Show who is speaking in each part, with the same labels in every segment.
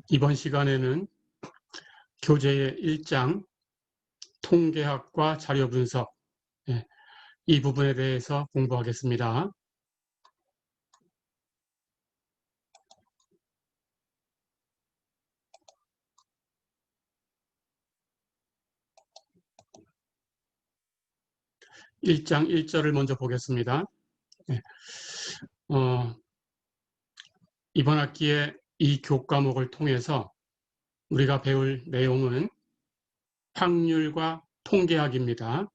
Speaker 1: 이번 시간에는 교재의 1장 통계학과 자료 분석, 이 부분에 대해서 공부하겠습니다. 일 장 1절을 먼저 보겠습니다. 이번 학기에 이 교과목을 통해서 우리가 배울 내용은 확률과 통계학입니다.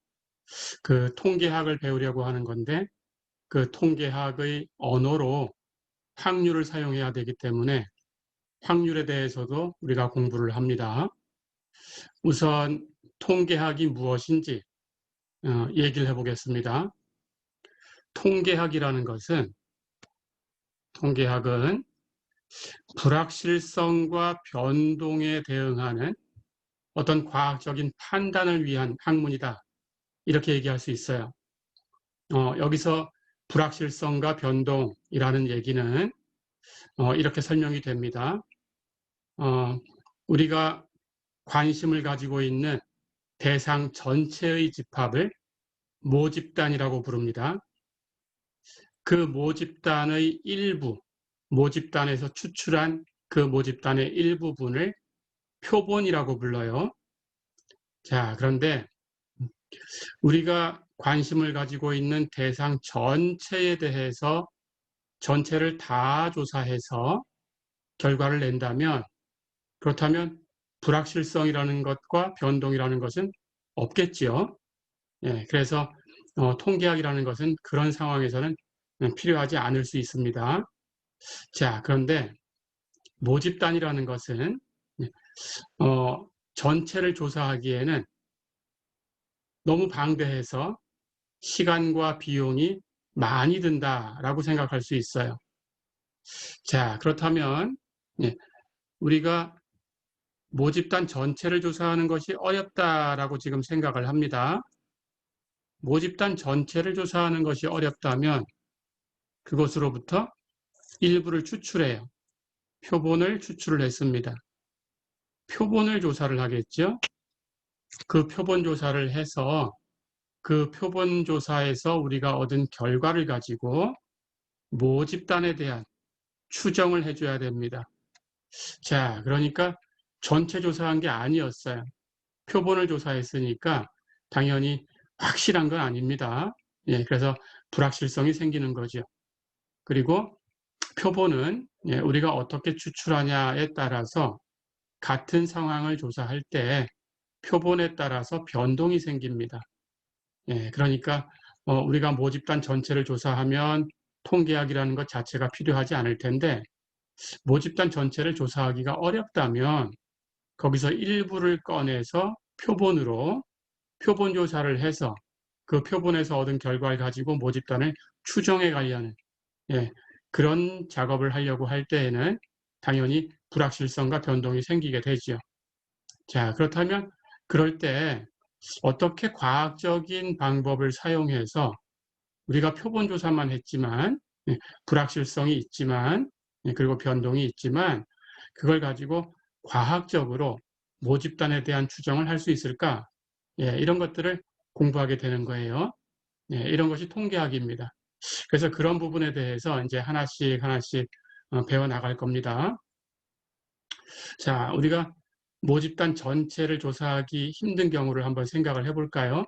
Speaker 1: 그 통계학을 배우려고 하는 건데 그 통계학의 언어로 확률을 사용해야 되기 때문에 확률에 대해서도 우리가 공부를 합니다. 우선 통계학이 무엇인지 얘기를 해보겠습니다. 통계학은 불확실성과 변동에 대응하는 어떤 과학적인 판단을 위한 학문이다. 이렇게 얘기할 수 있어요. 여기서 불확실성과 변동이라는 얘기는 이렇게 설명이 됩니다. 우리가 관심을 가지고 있는 대상 전체의 집합을 모집단이라고 부릅니다. 그 모집단의 일부, 모집단에서 추출한 그 모집단의 일부분을 표본이라고 불러요. 자, 그런데 우리가 관심을 가지고 있는 대상 전체에 대해서 전체를 다 조사해서 결과를 낸다면, 그렇다면 불확실성이라는 것과 변동이라는 것은 없겠지요. 그래서 통계학이라는 것은 그런 상황에서는 필요하지 않을 수 있습니다. 자, 그런데 모집단이라는 것은 전체를 조사하기에는 너무 방대해서 시간과 비용이 많이 든다라고 생각할 수 있어요. 자, 그렇다면 우리가 모집단 전체를 조사하는 것이 어렵다라고 지금 생각을 합니다. 모집단 전체를 조사하는 것이 어렵다면 그것으로부터 일부를 추출해요. 표본을 추출을 했습니다. 표본을 조사를 하겠죠. 그 표본 조사를 해서 그 표본 조사에서 우리가 얻은 결과를 가지고 모집단에 대한 추정을 해줘야 됩니다. 자, 그러니까 전체 조사한 게 아니었어요. 표본을 조사했으니까 당연히 확실한 건 아닙니다. 그래서 불확실성이 생기는 거죠. 그리고 표본은 우리가 어떻게 추출하냐에 따라서 같은 상황을 조사할 때 표본에 따라서 변동이 생깁니다. 그러니까 우리가 모집단 전체를 조사하면 통계학이라는 것 자체가 필요하지 않을 텐데 모집단 전체를 조사하기가 어렵다면 거기서 일부를 꺼내서 표본으로 표본 조사를 해서 그 표본에서 얻은 결과를 가지고 모집단을 추정해 가려는 그런 작업을 하려고 할 때에는 당연히 불확실성과 변동이 생기게 되죠. 자, 그렇다면 그럴 때 어떻게 과학적인 방법을 사용해서 우리가 표본 조사만 했지만 불확실성이 있지만 그리고 변동이 있지만 그걸 가지고 과학적으로 모집단에 대한 추정을 할 수 있을까? 이런 것들을 공부하게 되는 거예요. 이런 것이 통계학입니다. 그래서 그런 부분에 대해서 이제 하나씩 배워 나갈 겁니다. 자, 우리가 모집단 전체를 조사하기 힘든 경우를 한번 생각을 해볼까요?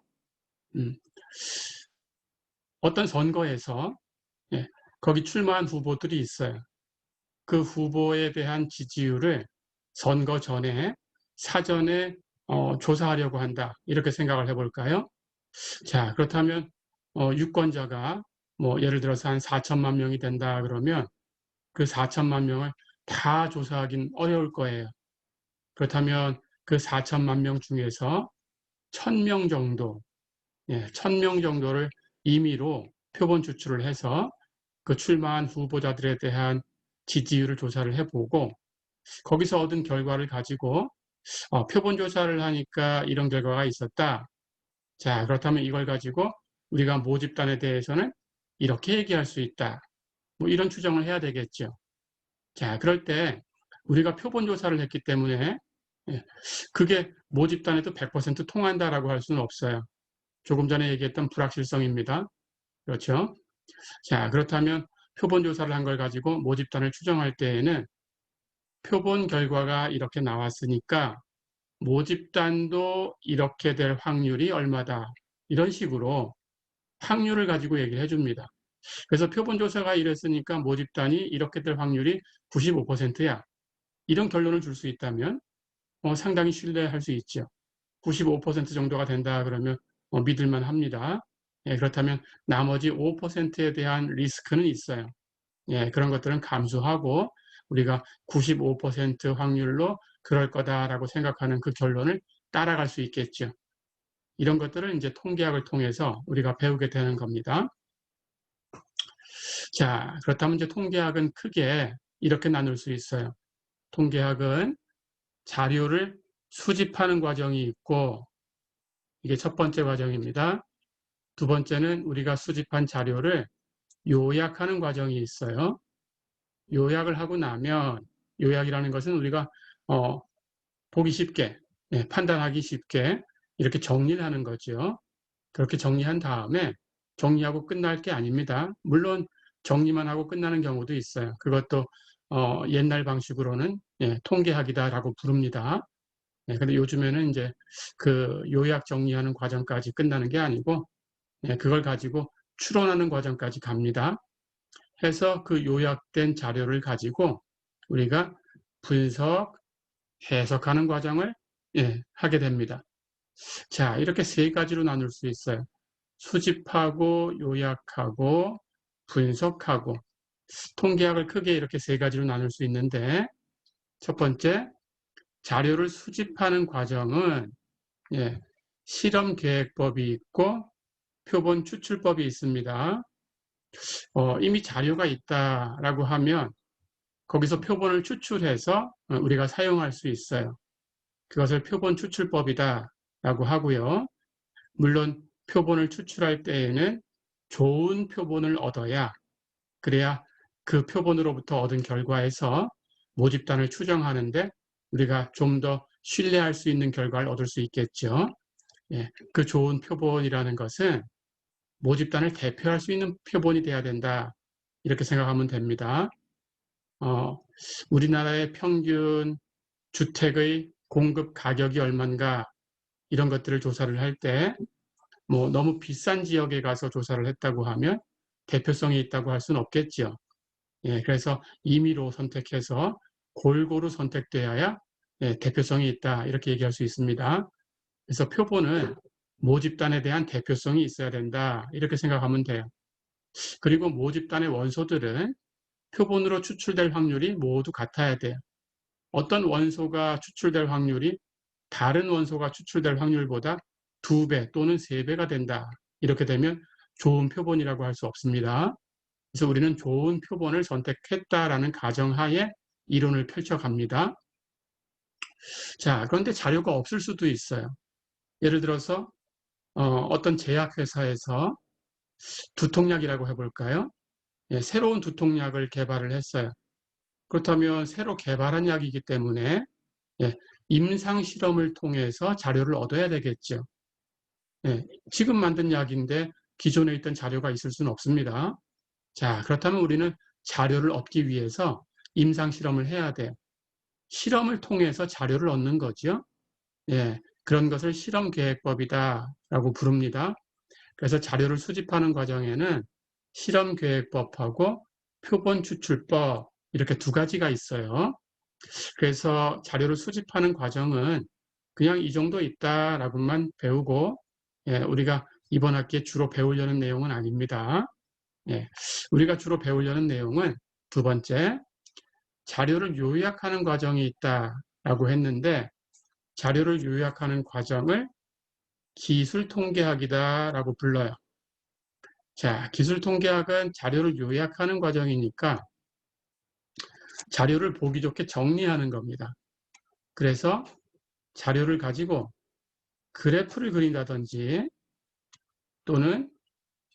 Speaker 1: 어떤 선거에서 거기 출마한 후보들이 있어요. 그 후보에 대한 지지율을 선거 전에 사전에 조사하려고 한다. 이렇게 생각을 해볼까요? 자, 그렇다면 유권자가 예를 들어서 한 4천만 명이 된다 그러면 그 4천만 명을 다 조사하긴 어려울 거예요. 그렇다면 그 4천만 명 중에서 1,000명 정도, 1,000명 정도를 임의로 표본 추출을 해서 그 출마한 후보자들에 대한 지지율을 조사를 해보고 거기서 얻은 결과를 가지고 표본 조사를 하니까 이런 결과가 있었다. 자, 그렇다면 이걸 가지고 우리가 모집단에 대해서는 이렇게 얘기할 수 있다. 이런 추정을 해야 되겠죠. 자, 그럴 때 우리가 표본 조사를 했기 때문에 예, 그게 모집단에도 100% 통한다라고 할 수는 없어요. 조금 전에 얘기했던 불확실성입니다. 그렇죠? 자, 그렇다면 표본 조사를 한 걸 가지고 모집단을 추정할 때에는 표본 결과가 이렇게 나왔으니까 모집단도 이렇게 될 확률이 얼마다. 이런 식으로 확률을 가지고 얘기를 해줍니다. 그래서 표본 조사가 이랬으니까 모집단이 이렇게 될 확률이 95%야. 이런 결론을 줄 수 있다면 상당히 신뢰할 수 있죠. 95% 정도가 된다 그러면 믿을만 합니다. 예, 그렇다면 나머지 5%에 대한 리스크는 있어요. 예, 그런 것들은 감수하고 우리가 95% 확률로 그럴 거다라고 생각하는 그 결론을 따라갈 수 있겠죠. 이런 것들을 이제 통계학을 통해서 우리가 배우게 되는 겁니다. 자, 그렇다면 이제 통계학은 크게 이렇게 나눌 수 있어요. 통계학은 자료를 수집하는 과정이 있고, 이게 첫 번째 과정입니다. 두 번째는 우리가 수집한 자료를 요약하는 과정이 있어요. 요약을 하고 나면, 요약이라는 것은 우리가 보기 쉽게, 판단하기 쉽게 이렇게 정리를 하는 거죠. 그렇게 정리한 다음에 정리하고 끝날 게 아닙니다. 물론 정리만 하고 끝나는 경우도 있어요. 그것도 옛날 방식으로는 통계학이다라고 부릅니다. 근데 요즘에는 이제 그 요약 정리하는 과정까지 끝나는 게 아니고 그걸 가지고 추론하는 과정까지 갑니다. 해서 그 요약된 자료를 가지고 우리가 분석, 해석하는 과정을 하게 됩니다. 자, 이렇게 세 가지로 나눌 수 있어요. 수집하고 요약하고 분석하고 통계학을 크게 이렇게 세 가지로 나눌 수 있는데 첫 번째, 자료를 수집하는 과정은 실험 계획법이 있고 표본 추출법이 있습니다. 이미 자료가 있다라고 하면 거기서 표본을 추출해서 우리가 사용할 수 있어요. 그것을 표본 추출법이다라고 하고요. 물론 표본을 추출할 때에는 좋은 표본을 얻어야 그래야 그 표본으로부터 얻은 결과에서 모집단을 추정하는데 우리가 좀 더 신뢰할 수 있는 결과를 얻을 수 있겠죠. 그 좋은 표본이라는 것은 모집단을 대표할 수 있는 표본이 돼야 된다. 이렇게 생각하면 됩니다. 우리나라의 평균 주택의 공급 가격이 얼마인가 이런 것들을 조사를 할 때 뭐 너무 비싼 지역에 가서 조사를 했다고 하면 대표성이 있다고 할 수는 없겠죠. 그래서 임의로 선택해서 골고루 선택되어야 대표성이 있다 이렇게 얘기할 수 있습니다. 그래서 표본은 모집단에 대한 대표성이 있어야 된다 이렇게 생각하면 돼요. 그리고 모집단의 원소들은 표본으로 추출될 확률이 모두 같아야 돼요. 어떤 원소가 추출될 확률이 다른 원소가 추출될 확률보다 2배 또는 3배가 된다. 이렇게 되면 좋은 표본이라고 할 수 없습니다. 그래서 우리는 좋은 표본을 선택했다라는 가정하에 이론을 펼쳐갑니다. 자, 그런데 자료가 없을 수도 있어요. 예를 들어서 어떤 제약회사에서 두통약이라고 해볼까요? 새로운 두통약을 개발을 했어요. 그렇다면 새로 개발한 약이기 때문에 임상 실험을 통해서 자료를 얻어야 되겠죠. 지금 만든 약인데 기존에 있던 자료가 있을 수는 없습니다. 자, 그렇다면 우리는 자료를 얻기 위해서 임상 실험을 해야 돼요. 실험을 통해서 자료를 얻는 거죠. 그런 것을 실험계획법이다라고 부릅니다. 그래서 자료를 수집하는 과정에는 실험계획법하고 표본추출법 이렇게 두 가지가 있어요. 그래서 자료를 수집하는 과정은 그냥 이 정도 있다라고만 배우고 우리가 이번 학기에 주로 배우려는 내용은 아닙니다. 우리가 주로 배우려는 내용은 두 번째, 자료를 요약하는 과정이 있다라고 했는데 자료를 요약하는 과정을 기술통계학이다라고 불러요. 자, 기술통계학은 자료를 요약하는 과정이니까 자료를 보기 좋게 정리하는 겁니다. 그래서 자료를 가지고 그래프를 그린다든지 또는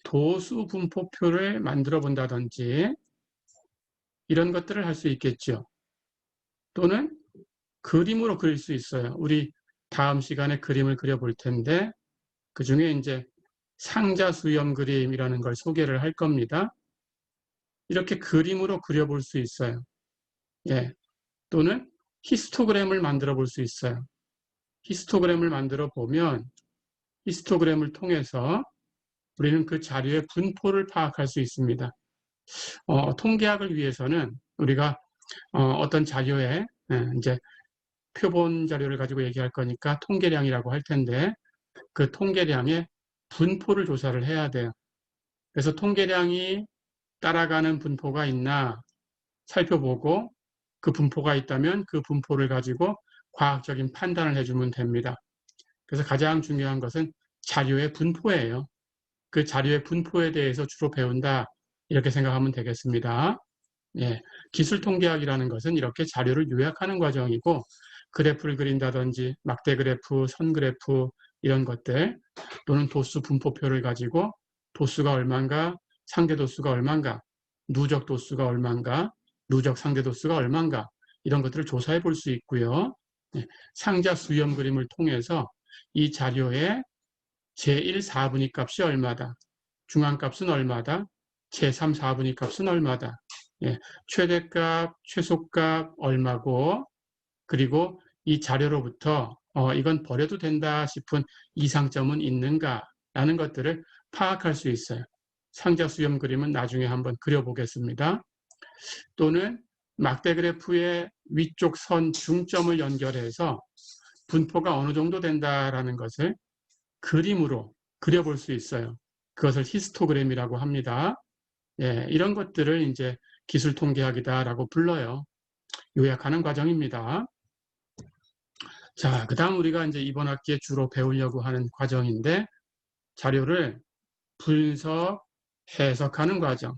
Speaker 1: 도수 분포표를 만들어 본다든지 이런 것들을 할 수 있겠죠. 또는 그림으로 그릴 수 있어요. 우리 다음 시간에 그림을 그려볼 텐데 그 중에 이제 상자 수염 그림이라는 걸 소개를 할 겁니다. 이렇게 그림으로 그려볼 수 있어요. 예. 또는 히스토그램을 만들어 볼 수 있어요. 히스토그램을 만들어 보면 히스토그램을 통해서 우리는 그 자료의 분포를 파악할 수 있습니다. 통계학을 위해서는 우리가 어떤 자료에 이제 표본 자료를 가지고 얘기할 거니까 통계량이라고 할 텐데 그 통계량의 분포를 조사를 해야 돼요. 그래서 통계량이 따라가는 분포가 있나 살펴보고 그 분포가 있다면 그 분포를 가지고 과학적인 판단을 해주면 됩니다. 그래서 가장 중요한 것은 자료의 분포예요. 그 자료의 분포에 대해서 주로 배운다 이렇게 생각하면 되겠습니다. 예, 기술 통계학이라는 것은 이렇게 자료를 요약하는 과정이고 그래프를 그린다든지 막대 그래프, 선 그래프 이런 것들 또는 도수 분포표를 가지고 도수가 얼마인가, 상대 도수가 얼마인가, 누적 도수가 얼마인가, 누적 상대 도수가 얼마인가 이런 것들을 조사해 볼 수 있고요. 예, 상자 수렴 그림을 통해서 이 자료의 제1 4분위 값이 얼마다, 중앙값은 얼마다, 제3 4분위 값은 얼마다, 예, 최대값, 최소값 얼마고 그리고 이 자료로부터 이건 버려도 된다 싶은 이상점은 있는가라는 것들을 파악할 수 있어요. 상자 수렴 그림은 나중에 한번 그려보겠습니다. 또는 막대 그래프의 위쪽 선 중점을 연결해서 분포가 어느 정도 된다라는 것을 그림으로 그려볼 수 있어요. 그것을 히스토그램이라고 합니다. 예, 이런 것들을 이제 기술 통계학이다라고 불러요. 요약하는 과정입니다. 자, 그 다음 우리가 이제 이번 학기에 주로 배우려고 하는 과정인데 자료를 분석, 해석하는 과정.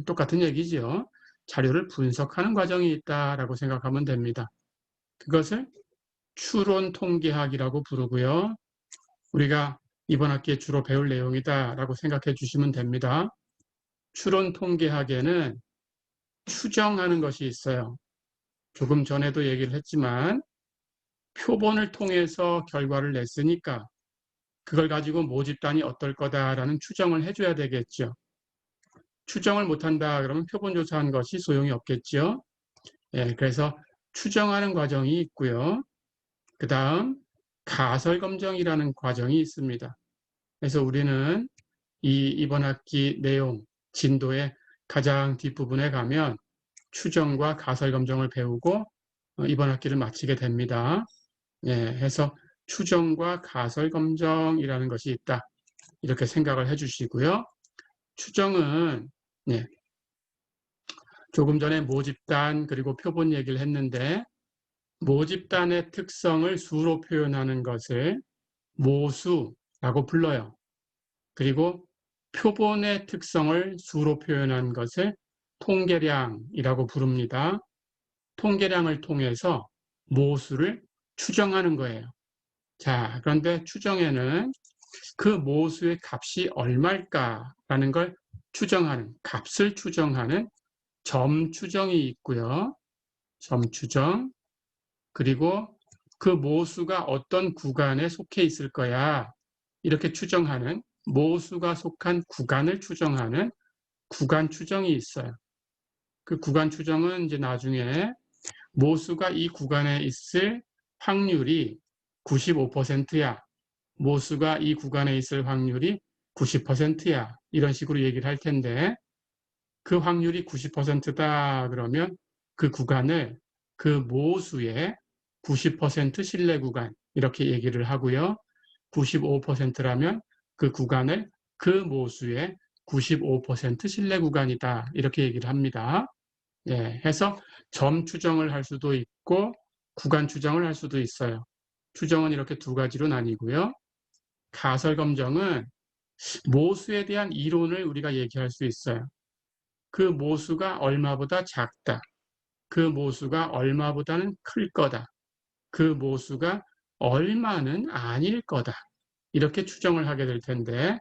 Speaker 1: 똑같은 얘기죠. 자료를 분석하는 과정이 있다라고 생각하면 됩니다. 그것을 추론 통계학이라고 부르고요. 우리가 이번 학기에 주로 배울 내용이다라고 생각해 주시면 됩니다. 추론 통계학에는 추정하는 것이 있어요. 조금 전에도 얘기를 했지만 표본을 통해서 결과를 냈으니까 그걸 가지고 모집단이 어떨 거다라는 추정을 해줘야 되겠죠. 추정을 못한다 그러면 표본 조사한 것이 소용이 없겠죠. 예, 그래서 추정하는 과정이 있고요. 그 다음 가설검정이라는 과정이 있습니다. 그래서 우리는 이번 학기 내용, 진도의 가장 뒷부분에 가면 추정과 가설검정을 배우고 이번 학기를 마치게 됩니다. 예, 해서 추정과 가설검정이라는 것이 있다. 이렇게 생각을 해주시고요. 추정은 예, 조금 전에 모집단 그리고 표본 얘기를 했는데 모집단의 특성을 수로 표현하는 것을 모수라고 불러요. 그리고 표본의 특성을 수로 표현한 것을 통계량이라고 부릅니다. 통계량을 통해서 모수를 추정하는 거예요. 자, 그런데 추정에는 그 모수의 값이 얼마일까라는 걸 추정하는, 값을 추정하는 점 추정이 있고요. 점 추정. 그리고 그 모수가 어떤 구간에 속해 있을 거야. 이렇게 추정하는 모수가 속한 구간을 추정하는 구간 추정이 있어요. 그 구간 추정은 이제 나중에 모수가 이 구간에 있을 확률이 95%야. 모수가 이 구간에 있을 확률이 90%야. 이런 식으로 얘기를 할 텐데 그 확률이 90%다 그러면 그 구간을 그 모수의 90% 신뢰 구간 이렇게 얘기를 하고요. 95%라면 그 구간을 그 모수의 95% 신뢰 구간이다 이렇게 얘기를 합니다. 예, 해서 점 추정을 할 수도 있고 구간 추정을 할 수도 있어요. 추정은 이렇게 두 가지로 나뉘고요. 가설 검정은 모수에 대한 이론을 우리가 얘기할 수 있어요. 그 모수가 얼마보다 작다. 그 모수가 얼마보다는 클 거다. 그 모수가 얼마는 아닐 거다. 이렇게 추정을 하게 될 텐데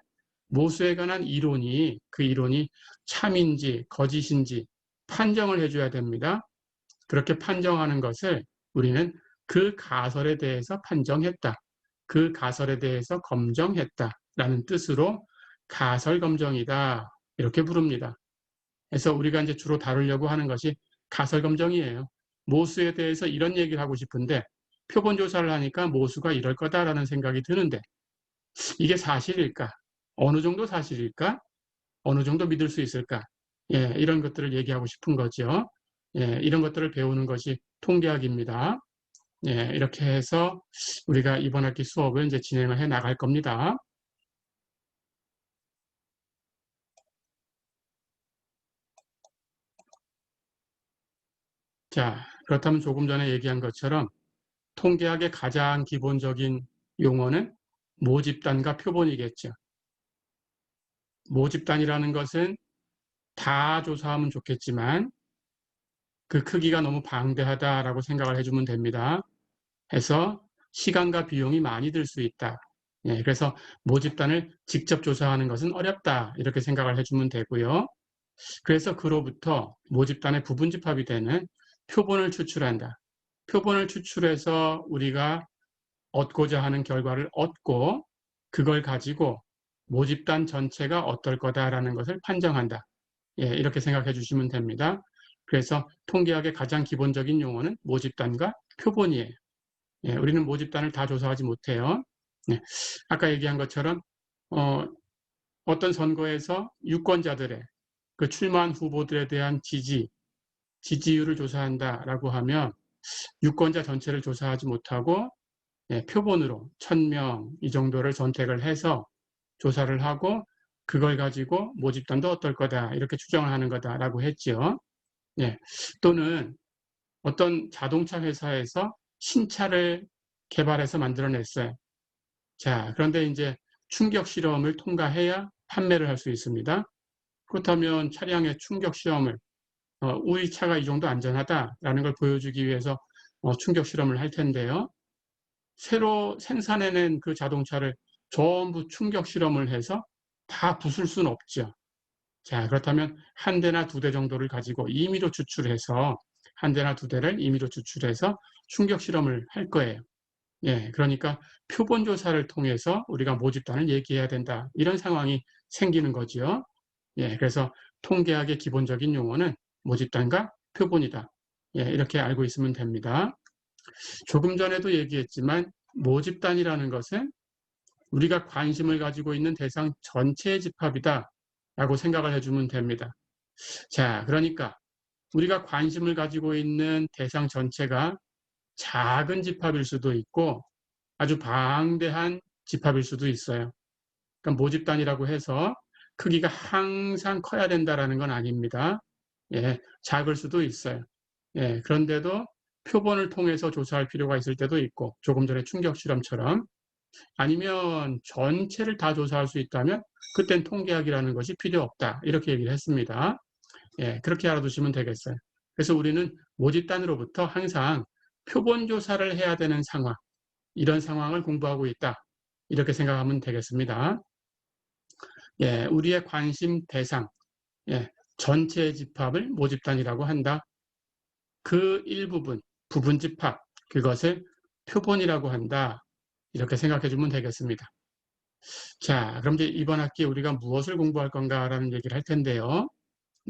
Speaker 1: 모수에 관한 이론이 그 이론이 참인지 거짓인지 판정을 해줘야 됩니다. 그렇게 판정하는 것을 우리는 그 가설에 대해서 판정했다. 그 가설에 대해서 검정했다. 라는 뜻으로 가설검정이다. 이렇게 부릅니다. 그래서 우리가 이제 주로 다루려고 하는 것이 가설검정이에요. 모수에 대해서 이런 얘기를 하고 싶은데 표본조사를 하니까 모수가 이럴 거다라는 생각이 드는데 이게 사실일까? 어느 정도 사실일까? 어느 정도 믿을 수 있을까? 예, 이런 것들을 얘기하고 싶은 거죠. 예, 이런 것들을 배우는 것이 통계학입니다. 예, 이렇게 해서 우리가 이번 학기 수업을 이제 진행을 해 나갈 겁니다. 자, 그렇다면 조금 전에 얘기한 것처럼 통계학의 가장 기본적인 용어는 모집단과 표본이겠죠. 모집단이라는 것은 다 조사하면 좋겠지만 그 크기가 너무 방대하다라고 생각을 해주면 됩니다. 해서 시간과 비용이 많이 들 수 있다. 예, 그래서 모집단을 직접 조사하는 것은 어렵다. 이렇게 생각을 해주면 되고요. 그래서 그로부터 모집단의 부분집합이 되는 표본을 추출한다. 표본을 추출해서 우리가 얻고자 하는 결과를 얻고 그걸 가지고 모집단 전체가 어떨 거다라는 것을 판정한다. 예, 이렇게 생각해 주시면 됩니다. 그래서 통계학의 가장 기본적인 용어는 모집단과 표본이에요. 예, 우리는 모집단을 다 조사하지 못해요. 예, 아까 얘기한 것처럼 어떤 선거에서 유권자들의 그 출마한 후보들에 대한 지지율을 조사한다라고 하면 유권자 전체를 조사하지 못하고 예, 표본으로 1000명 이 정도를 선택을 해서 조사를 하고 그걸 가지고 모집단도 어떨 거다 이렇게 추정을 하는 거다라고 했죠. 예, 또는 어떤 자동차 회사에서 신차를 개발해서 만들어냈어요. 자, 그런데 이제 충격 실험을 통과해야 판매를 할 수 있습니다. 그렇다면 차량의 충격 시험을 우리 차가 이 정도 안전하다라는 걸 보여주기 위해서 충격 실험을 할 텐데요. 새로 생산해낸 그 자동차를 전부 충격 실험을 해서 다 부술 수는 없죠. 자, 그렇다면 한 대나 두 대 정도를 가지고 임의로 추출해서 한 대나 두 대를 임의로 추출해서 충격 실험을 할 거예요. 예, 그러니까 표본 조사를 통해서 우리가 모집단을 얘기해야 된다. 이런 상황이 생기는 거지요. 예, 그래서 통계학의 기본적인 용어는 모집단과 표본이다. 예, 이렇게 알고 있으면 됩니다. 조금 전에도 얘기했지만 모집단이라는 것은 우리가 관심을 가지고 있는 대상 전체의 집합이다 라고 생각을 해주면 됩니다. 자, 그러니까 우리가 관심을 가지고 있는 대상 전체가 작은 집합일 수도 있고 아주 방대한 집합일 수도 있어요. 그러니까 모집단이라고 해서 크기가 항상 커야 된다라는 건 아닙니다. 예, 작을 수도 있어요. 예, 그런데도 표본을 통해서 조사할 필요가 있을 때도 있고 조금 전에 충격 실험처럼 아니면 전체를 다 조사할 수 있다면 그땐 통계학이라는 것이 필요 없다. 이렇게 얘기를 했습니다. 예, 그렇게 알아두시면 되겠어요. 그래서 우리는 모집단으로부터 항상 표본 조사를 해야 되는 상황, 이런 상황을 공부하고 있다. 이렇게 생각하면 되겠습니다. 예, 우리의 관심 대상, 예, 전체의 집합을 모집단이라고 한다. 그 일부분, 부분 집합, 그것을 표본이라고 한다. 이렇게 생각해 주면 되겠습니다. 자, 그럼 이제 이번 학기 우리가 무엇을 공부할 건가라는 얘기를 할 텐데요.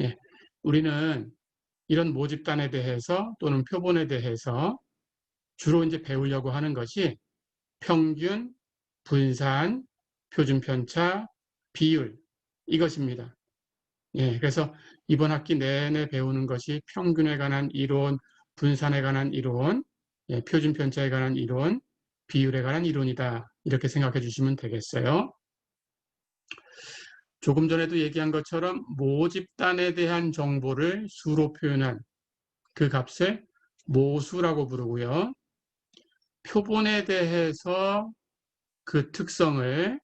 Speaker 1: 예, 우리는 이런 모집단에 대해서 또는 표본에 대해서 주로 이제 배우려고 하는 것이 평균, 분산, 표준편차, 비율 이것입니다. 예, 그래서 이번 학기 내내 배우는 것이 평균에 관한 이론, 분산에 관한 이론, 예, 표준편차에 관한 이론, 비율에 관한 이론이다. 이렇게 생각해 주시면 되겠어요. 조금 전에도 얘기한 것처럼 모집단에 대한 정보를 수로 표현한 그 값을 모수라고 부르고요. 표본에 대해서 그 특성을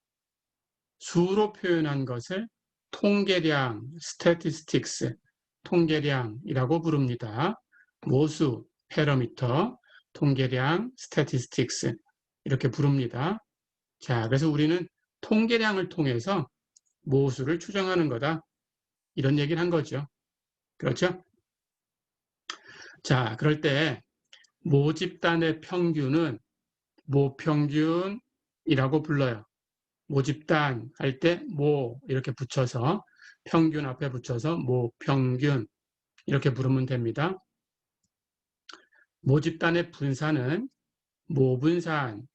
Speaker 1: 수로 표현한 것을 통계량, statistics, 통계량이라고 부릅니다. 모수, parameter, 통계량, statistics 이렇게 부릅니다. 자, 그래서 우리는 통계량을 통해서 모수를 추정하는 거다. 이런 얘기를 한 거죠. 그렇죠? 자, 그럴 때 모집단의 평균은 모평균이라고 불러요. 모집단 할 때 모 이렇게 붙여서 평균 앞에 붙여서 모평균 이렇게 부르면 됩니다. 모집단의 분산은 모분산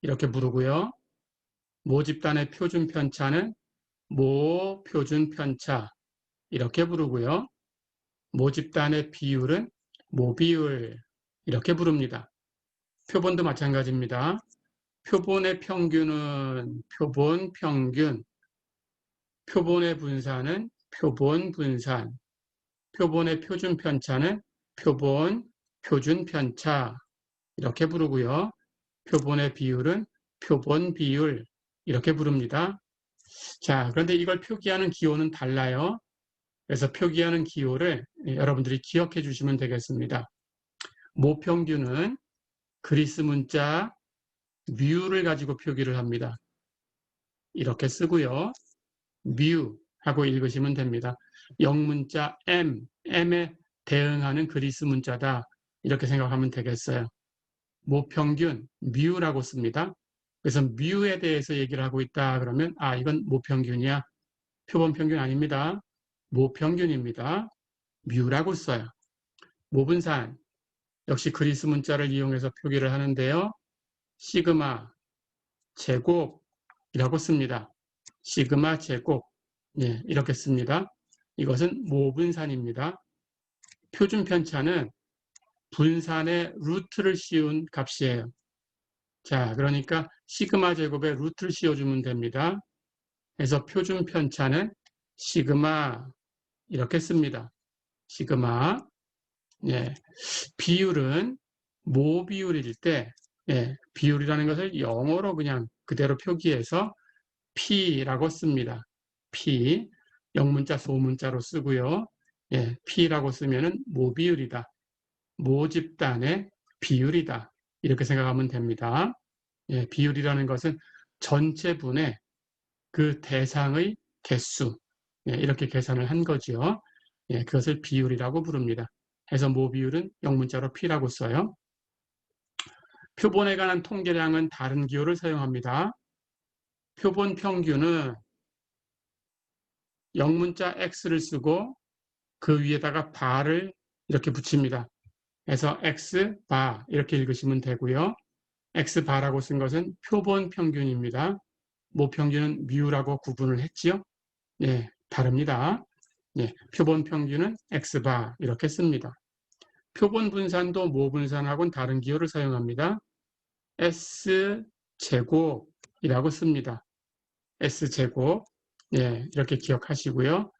Speaker 1: 이렇게 부르고요. 모집단의 표준 편차는 모표준 편차 이렇게 부르고요. 모집단의 비율은 모비율 이렇게 부릅니다. 표본도 마찬가지입니다. 표본의 평균은 표본 평균, 표본의 분산은 표본 분산, 표본의 표준 편차는 표본 표준 편차 이렇게 부르고요. 표본의 비율은 표본 비율 이렇게 부릅니다. 자, 그런데 이걸 표기하는 기호는 달라요. 그래서 표기하는 기호를 여러분들이 기억해 주시면 되겠습니다. 모평균은 그리스 문자 뮤를 가지고 표기를 합니다. 이렇게 쓰고요. 뮤 하고 읽으시면 됩니다. 영문자 M에 대응하는 그리스 문자다. 이렇게 생각하면 되겠어요. 모평균, 뮤라고 씁니다. 그래서 뮤에 대해서 얘기를 하고 있다 그러면 아 이건 모평균이야. 표본 평균 아닙니다. 모평균입니다. 뮤라고 써요. 모분산 역시 그리스 문자를 이용해서 표기를 하는데요. 시그마 제곱이라고 씁니다. 시그마 제곱 예, 이렇게 씁니다. 이것은 모분산입니다. 표준 편차는 분산의 루트를 씌운 값이에요. 자, 그러니까 시그마 제곱에 루트를 씌워주면 됩니다. 그래서 표준 편차는 시그마 이렇게 씁니다. 시그마. 예. 비율은 모비율일 때 예, 비율이라는 것을 영어로 그냥 그대로 표기해서 P라고 씁니다. P. 영문자 소문자로 쓰고요. 예, P라고 쓰면은 모비율이다. 모집단의 비율이다. 이렇게 생각하면 됩니다. 예, 비율이라는 것은 전체 분의 그 대상의 개수 예, 이렇게 계산을 한 거죠. 예, 그것을 비율이라고 부릅니다. 그래서 모비율은 영문자로 P라고 써요. 표본에 관한 통계량은 다른 기호를 사용합니다. 표본 평균은 영문자 X를 쓰고 그 위에다가 바를 이렇게 붙입니다. 그래서 X바 이렇게 읽으시면 되고요. X바라고 쓴 것은 표본 평균입니다. 모평균은 뮤라고 구분을 했지요. 예, 다릅니다. 예, 표본 평균은 X바 이렇게 씁니다. 표본 분산도 모분산하고는 다른 기호를 사용합니다. S제곱이라고 씁니다. S제곱. 예, 이렇게 기억하시고요.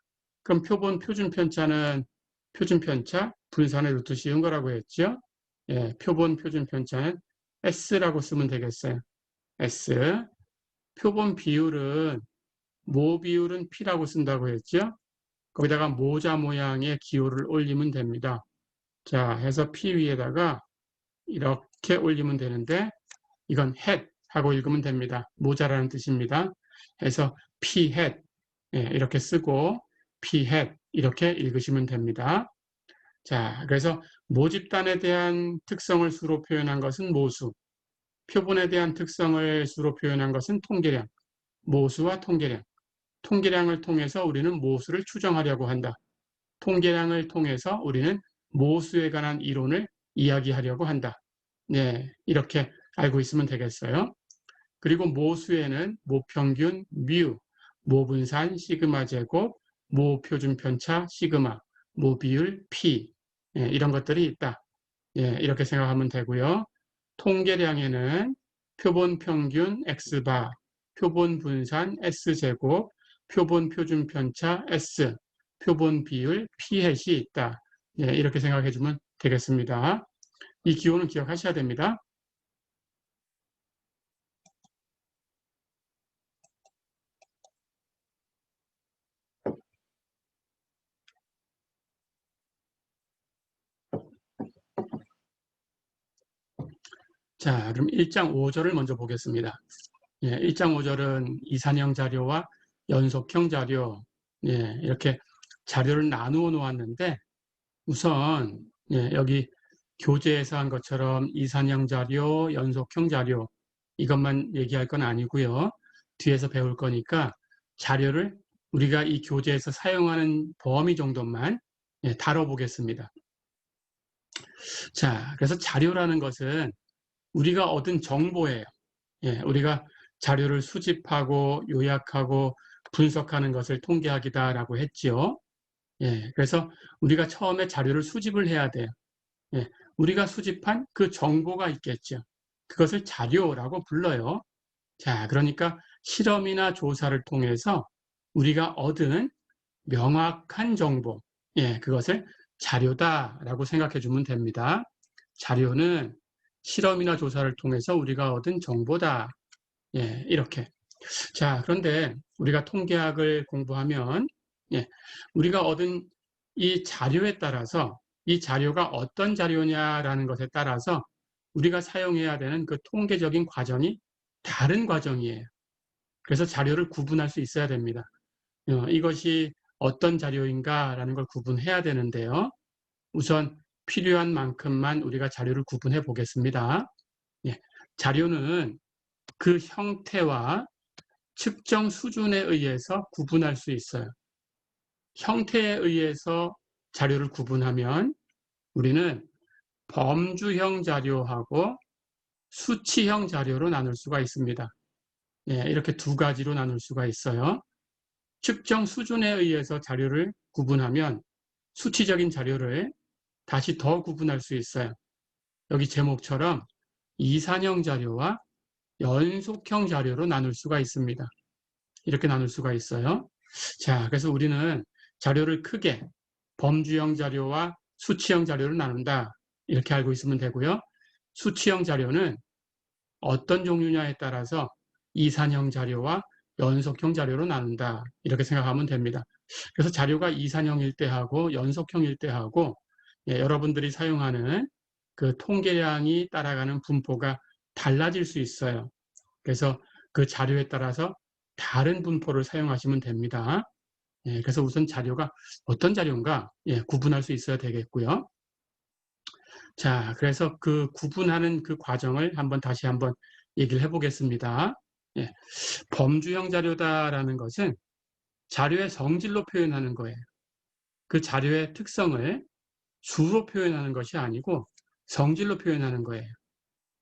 Speaker 1: 그럼 표본 표준 편차는 표준 편차, 분산의 루트 씌운 거라고 했죠. 예, 표본 표준 편차는 S라고 쓰면 되겠어요. S. 표본 비율은 모 비율은 P라고 쓴다고 했죠. 거기다가 모자 모양의 기호를 올리면 됩니다. 자, 해서 P 위에다가 이렇게 올리면 되는데 이건 hat 하고 읽으면 됩니다. 모자라는 뜻입니다. 해서 P hat 예, 이렇게 쓰고 P hat 이렇게 읽으시면 됩니다. 자, 그래서 모집단에 대한 특성을 수로 표현한 것은 모수, 표본에 대한 특성을 수로 표현한 것은 통계량, 모수와 통계량. 통계량을 통해서 우리는 모수를 추정하려고 한다. 통계량을 통해서 우리는 모수에 관한 이론을 이야기하려고 한다. 네, 이렇게 알고 있으면 되겠어요. 그리고 모수에는 모평균 뮤, 모분산 시그마 제곱, 모표준 편차 시그마, 모비율 P 예, 이런 것들이 있다. 예, 이렇게 생각하면 되고요. 통계량에는 표본 평균 X바, 표본 분산 S제곱, 표본 표준 편차 S, 표본 비율 P-이 있다. 예, 이렇게 생각해 주면 되겠습니다. 이 기호는 기억하셔야 됩니다. 자, 그럼 1장 5절을 먼저 보겠습니다. 예, 1장 5절은 이산형 자료와 연속형 자료, 예, 이렇게 자료를 나누어 놓았는데 우선 예, 여기 교재에서 한 것처럼 이산형 자료, 연속형 자료 이것만 얘기할 건 아니고요. 뒤에서 배울 거니까 자료를 우리가 이 교재에서 사용하는 범위 정도만 예, 다뤄보겠습니다. 자, 그래서 자료라는 것은 우리가 얻은 정보예요. 예, 우리가 자료를 수집하고 요약하고 분석하는 것을 통계학이다라고 했지요. 예, 그래서 우리가 처음에 자료를 수집을 해야 돼요. 예, 우리가 수집한 그 정보가 있겠죠. 그것을 자료라고 불러요. 자, 그러니까 실험이나 조사를 통해서 우리가 얻은 명확한 정보, 예, 그것을 자료다라고 생각해 주면 됩니다. 자료는 실험이나 조사를 통해서 우리가 얻은 정보다. 예, 이렇게. 자, 그런데 우리가 통계학을 공부하면, 예, 우리가 얻은 이 자료에 따라서 이 자료가 어떤 자료냐라는 것에 따라서 우리가 사용해야 되는 그 통계적인 과정이 다른 과정이에요. 그래서 자료를 구분할 수 있어야 됩니다. 이것이 어떤 자료인가라는 걸 구분해야 되는데요. 우선 필요한 만큼만 우리가 자료를 구분해 보겠습니다. 예, 자료는 그 형태와 측정 수준에 의해서 구분할 수 있어요. 형태에 의해서 자료를 구분하면 우리는 범주형 자료하고 수치형 자료로 나눌 수가 있습니다. 예, 이렇게 두 가지로 나눌 수가 있어요. 측정 수준에 의해서 자료를 구분하면 수치적인 자료를 다시 더 구분할 수 있어요. 여기 제목처럼 이산형 자료와 연속형 자료로 나눌 수가 있습니다. 이렇게 나눌 수가 있어요. 자, 그래서 우리는 자료를 크게 범주형 자료와 수치형 자료로 나눈다. 이렇게 알고 있으면 되고요. 수치형 자료는 어떤 종류냐에 따라서 이산형 자료와 연속형 자료로 나눈다. 이렇게 생각하면 됩니다. 그래서 자료가 이산형일 때하고 연속형일 때하고 예, 여러분들이 사용하는 그 통계량이 따라가는 분포가 달라질 수 있어요. 그래서 그 자료에 따라서 다른 분포를 사용하시면 됩니다. 예, 그래서 우선 자료가 어떤 자료인가 예, 구분할 수 있어야 되겠고요. 자, 그래서 그 구분하는 그 과정을 다시 한번 얘기를 해보겠습니다. 예, 범주형 자료다라는 것은 자료의 성질로 표현하는 거예요. 그 자료의 특성을 수로 표현하는 것이 아니고 성질로 표현하는 거예요.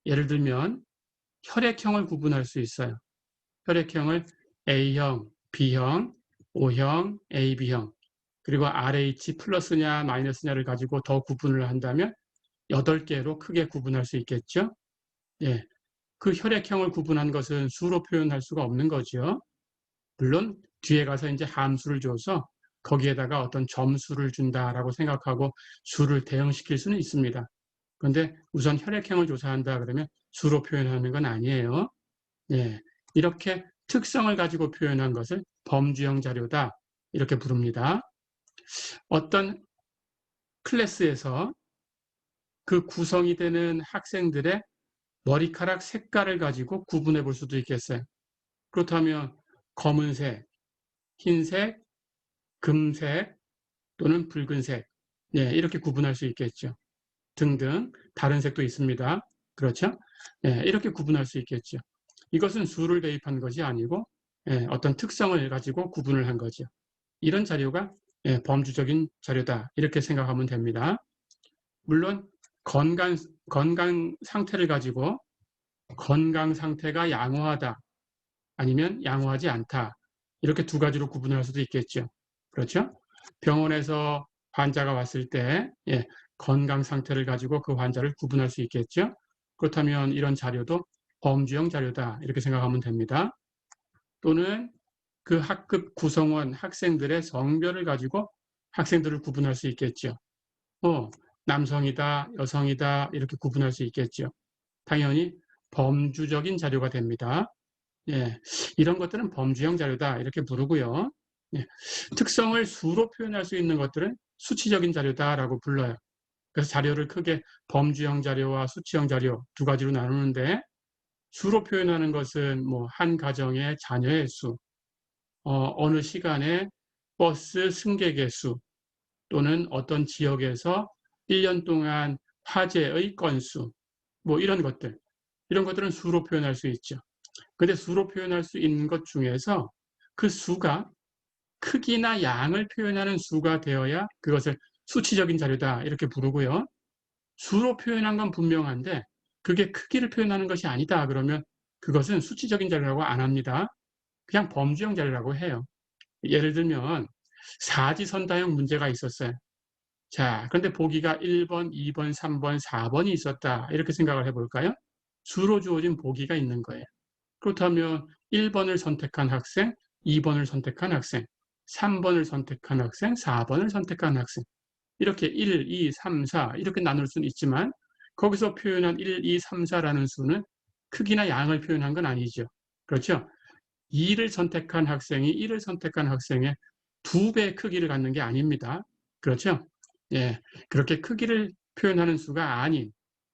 Speaker 1: 예를 들면 혈액형을 구분할 수 있어요. 혈액형을 A형, B형, O형, AB형, 그리고 RH 플러스냐 마이너스냐를 가지고 더 구분을 한다면 8개로 크게 구분할 수 있겠죠. 예, 그 혈액형을 구분한 것은 수로 표현할 수가 없는 거죠. 물론 뒤에 가서 이제 함수를 줘서 거기에다가 어떤 점수를 준다라고 생각하고 수를 대응시킬 수는 있습니다. 그런데 우선 혈액형을 조사한다 그러면 수로 표현하는 건 아니에요. 예, 이렇게 특성을 가지고 표현한 것을 범주형 자료다 이렇게 부릅니다. 어떤 클래스에서 그 구성이 되는 학생들의 머리카락 색깔을 가지고 구분해 볼 수도 있겠어요. 그렇다면 검은색, 흰색, 금색 또는 붉은색 예, 이렇게 구분할 수 있겠죠. 등등 다른 색도 있습니다. 그렇죠? 예, 이렇게 구분할 수 있겠죠. 이것은 수를 대입한 것이 아니고 예, 어떤 특성을 가지고 구분을 한 거죠. 이런 자료가 예, 범주적인 자료다 이렇게 생각하면 됩니다. 물론 건강 상태를 가지고 건강 상태가 양호하다 아니면 양호하지 않다 이렇게 두 가지로 구분할 수도 있겠죠. 그렇죠? 병원에서 환자가 왔을 때 예, 건강 상태를 가지고 그 환자를 구분할 수 있겠죠. 그렇다면 이런 자료도 범주형 자료다 이렇게 생각하면 됩니다. 또는 그 학급 구성원 학생들의 성별을 가지고 학생들을 구분할 수 있겠죠. 남성이다, 여성이다 이렇게 구분할 수 있겠죠. 당연히 범주적인 자료가 됩니다. 예, 이런 것들은 범주형 자료다 이렇게 부르고요. 예, 특성을 수로 표현할 수 있는 것들은 수치적인 자료다라고 불러요. 그래서 자료를 크게 범주형 자료와 수치형 자료 두 가지로 나누는데 수로 표현하는 것은 뭐 한 가정의 자녀의 수, 어느 시간에 버스 승객의 수 또는 어떤 지역에서 1년 동안 화재의 건수, 뭐 이런 것들은 수로 표현할 수 있죠. 근데 수로 표현할 수 있는 것 중에서 그 수가 크기나 양을 표현하는 수가 되어야 그것을 수치적인 자료다 이렇게 부르고요. 수로 표현한 건 분명한데 그게 크기를 표현하는 것이 아니다 그러면 그것은 수치적인 자료라고 안 합니다. 그냥 범주형 자료라고 해요. 예를 들면 사지선다형 문제가 있었어요. 자, 그런데 보기가 1번, 2번, 3번, 4번이 있었다. 이렇게 생각을 해볼까요? 수로 주어진 보기가 있는 거예요. 그렇다면 1번을 선택한 학생, 2번을 선택한 학생, 3번을 선택한 학생, 4번을 선택한 학생 이렇게 1, 2, 3, 4 이렇게 나눌 수는 있지만 거기서 표현한 1, 2, 3, 4라는 수는 크기나 양을 표현한 건 아니죠. 그렇죠? 2를 선택한 학생이 1을 선택한 학생의 2배 크기를 갖는 게 아닙니다. 그렇죠? 예, 그렇게 크기를 표현하는 수가 아닌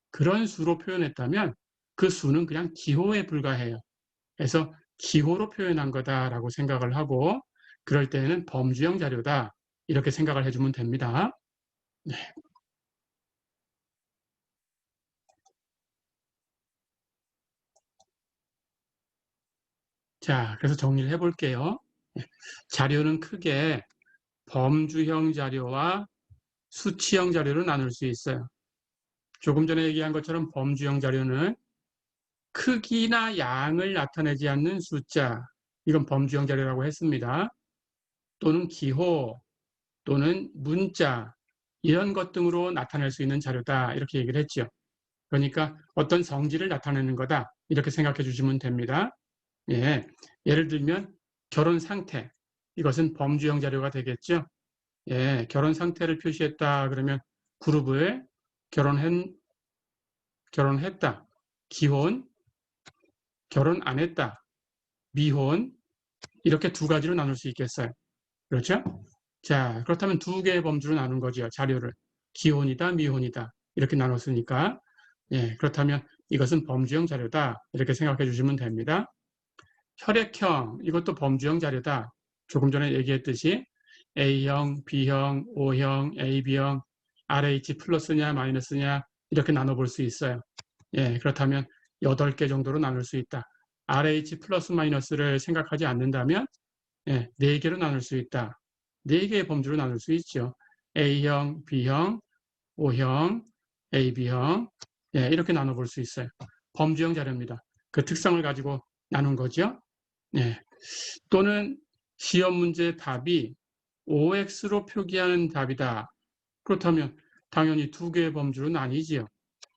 Speaker 1: 그런 수로 표현했다면 그 수는 그냥 기호에 불과해요. 그래서 기호로 표현한 거다라고 생각을 하고 그럴 때는 범주형 자료다 이렇게 생각을 해주면 됩니다. 네. 자, 그래서 정리를 해볼게요. 자료는 크게 범주형 자료와 수치형 자료로 나눌 수 있어요. 조금 전에 얘기한 것처럼 범주형 자료는 크기나 양을 나타내지 않는 숫자, 이건 범주형 자료라고 했습니다. 또는 기호, 또는 문자, 이런 것 등으로 나타낼 수 있는 자료다. 이렇게 얘기를 했죠. 그러니까 어떤 성질을 나타내는 거다. 이렇게 생각해 주시면 됩니다. 예, 예를 들면 결혼 상태, 이것은 범주형 자료가 되겠죠. 예, 결혼 상태를 표시했다 그러면 그룹을 결혼했다, 기혼, 결혼 안 했다, 미혼 이렇게 두 가지로 나눌 수 있겠어요. 그렇죠? 자, 그렇다면 두 개의 범주로 나눈 거죠. 자료를. 기혼이다, 미혼이다 이렇게 나눴으니까 예, 그렇다면 이것은 범주형 자료다 이렇게 생각해 주시면 됩니다. 혈액형 이것도 범주형 자료다. 조금 전에 얘기했듯이 A형, B형, O형, AB형, RH 플러스냐 마이너스냐 이렇게 나눠볼 수 있어요. 예, 그렇다면 8개 정도로 나눌 수 있다. RH 플러스 마이너스를 생각하지 않는다면 예, 4개로 나눌 수 있다. 4개의 범주로 나눌 수 있죠. A형, B형, O형, AB형 예, 이렇게 나눠볼 수 있어요. 범주형 자료입니다. 그 특성을 가지고 나눈 거죠. 예. 또는 시험 문제 답이 OX로 표기하는 답이다. 그렇다면 당연히 두 개의 범주로 나뉘지요.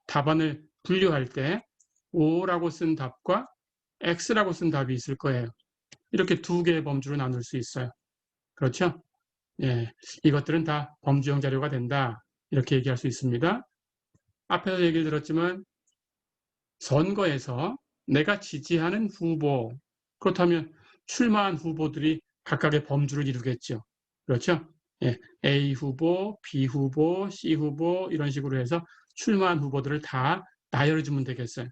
Speaker 1: 답안을 분류할 때 O라고 쓴 답과 X라고 쓴 답이 있을 거예요. 이렇게 두 개의 범주로 나눌 수 있어요. 그렇죠? 예, 이것들은 다 범주형 자료가 된다. 이렇게 얘기할 수 있습니다. 앞에서 얘기를 들었지만 선거에서 내가 지지하는 후보, 그렇다면 출마한 후보들이 각각의 범주를 이루겠죠. 그렇죠? 예, A 후보, B 후보, C 후보 이런 식으로 해서 출마한 후보들을 다 나열해주면 되겠어요.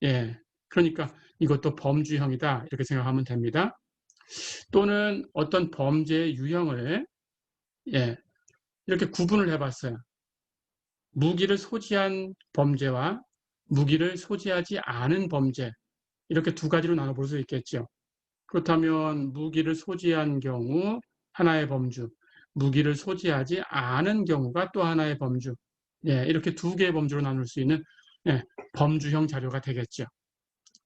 Speaker 1: 예, 그러니까 이것도 범주형이다 이렇게 생각하면 됩니다. 또는 어떤 범죄의 유형을 예, 이렇게 구분을 해봤어요. 무기를 소지한 범죄와 무기를 소지하지 않은 범죄 이렇게 두 가지로 나눠볼 수 있겠죠. 그렇다면 무기를 소지한 경우 하나의 범주, 무기를 소지하지 않은 경우가 또 하나의 범주. 예, 이렇게 두 개의 범주로 나눌 수 있는 예, 범주형 자료가 되겠죠.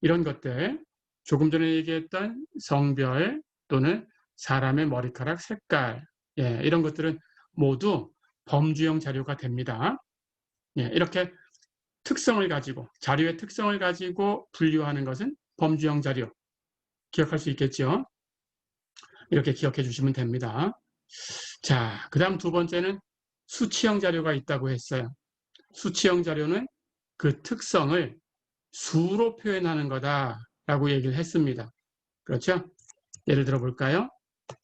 Speaker 1: 이런 것들, 조금 전에 얘기했던 성별 또는 사람의 머리카락 색깔, 예, 이런 것들은 모두 범주형 자료가 됩니다. 예, 이렇게 특성을 가지고, 자료의 특성을 가지고 분류하는 것은 범주형 자료. 기억할 수 있겠죠? 이렇게 기억해 주시면 됩니다. 자, 그 다음 두 번째는 수치형 자료가 있다고 했어요. 수치형 자료는 그 특성을 수로 표현하는 거다라고 얘기를 했습니다. 그렇죠? 예를 들어 볼까요?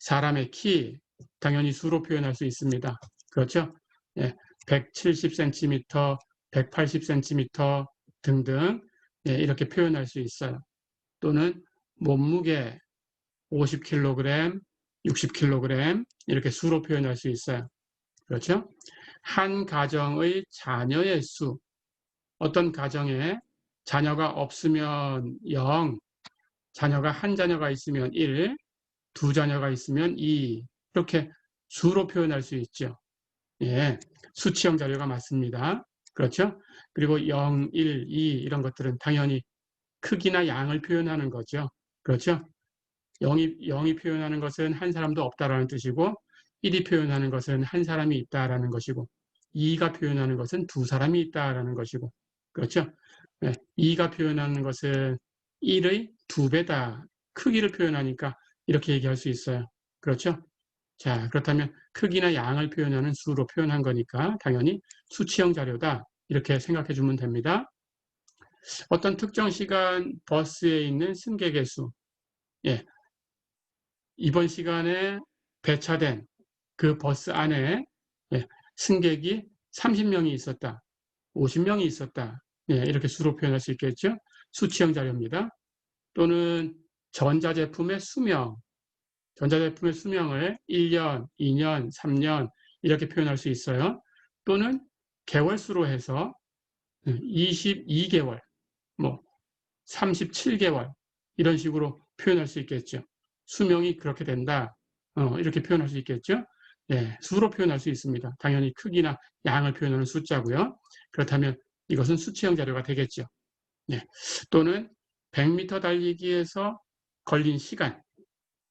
Speaker 1: 사람의 키, 당연히 수로 표현할 수 있습니다. 그렇죠? 예, 170cm, 180cm 등등 예, 이렇게 표현할 수 있어요. 또는 몸무게 50kg, 60kg 이렇게 수로 표현할 수 있어요. 그렇죠? 한 가정의 자녀의 수, 어떤 가정에 자녀가 없으면 0, 자녀가 한 자녀가 있으면 1, 두 자녀가 있으면 2, 이렇게 수로 표현할 수 있죠. 예, 수치형 자료가 맞습니다. 그렇죠? 그리고 0, 1, 2 이런 것들은 당연히 크기나 양을 표현하는 거죠. 그렇죠? 0이 표현하는 것은 한 사람도 없다라는 뜻이고 1이 표현하는 것은 한 사람이 있다라는 것이고 2가 표현하는 것은 두 사람이 있다라는 것이고 그렇죠? 네, 2가 표현하는 것은 1의 두 배다. 크기를 표현하니까 이렇게 얘기할 수 있어요. 그렇죠? 자, 그렇다면 크기나 양을 표현하는 수로 표현한 거니까 당연히 수치형 자료다. 이렇게 생각해 주면 됩니다. 어떤 특정 시간 버스에 있는 승객의 수. 예, 이번 시간에 배차된 그 버스 안에 예, 승객이 30명이 있었다. 50명이 있었다. 예, 이렇게 수로 표현할 수 있겠죠. 수치형 자료입니다. 또는 전자제품의 수명. 전자제품의 수명을 1년, 2년, 3년 이렇게 표현할 수 있어요. 또는 개월수로 해서 22개월, 뭐 37개월 이런 식으로 표현할 수 있겠죠. 수명이 그렇게 된다. 이렇게 표현할 수 있겠죠. 예, 수로 표현할 수 있습니다. 당연히 크기나 양을 표현하는 숫자고요. 그렇다면 이것은 수치형 자료가 되겠죠. 예, 또는 100m 달리기에서 걸린 시간,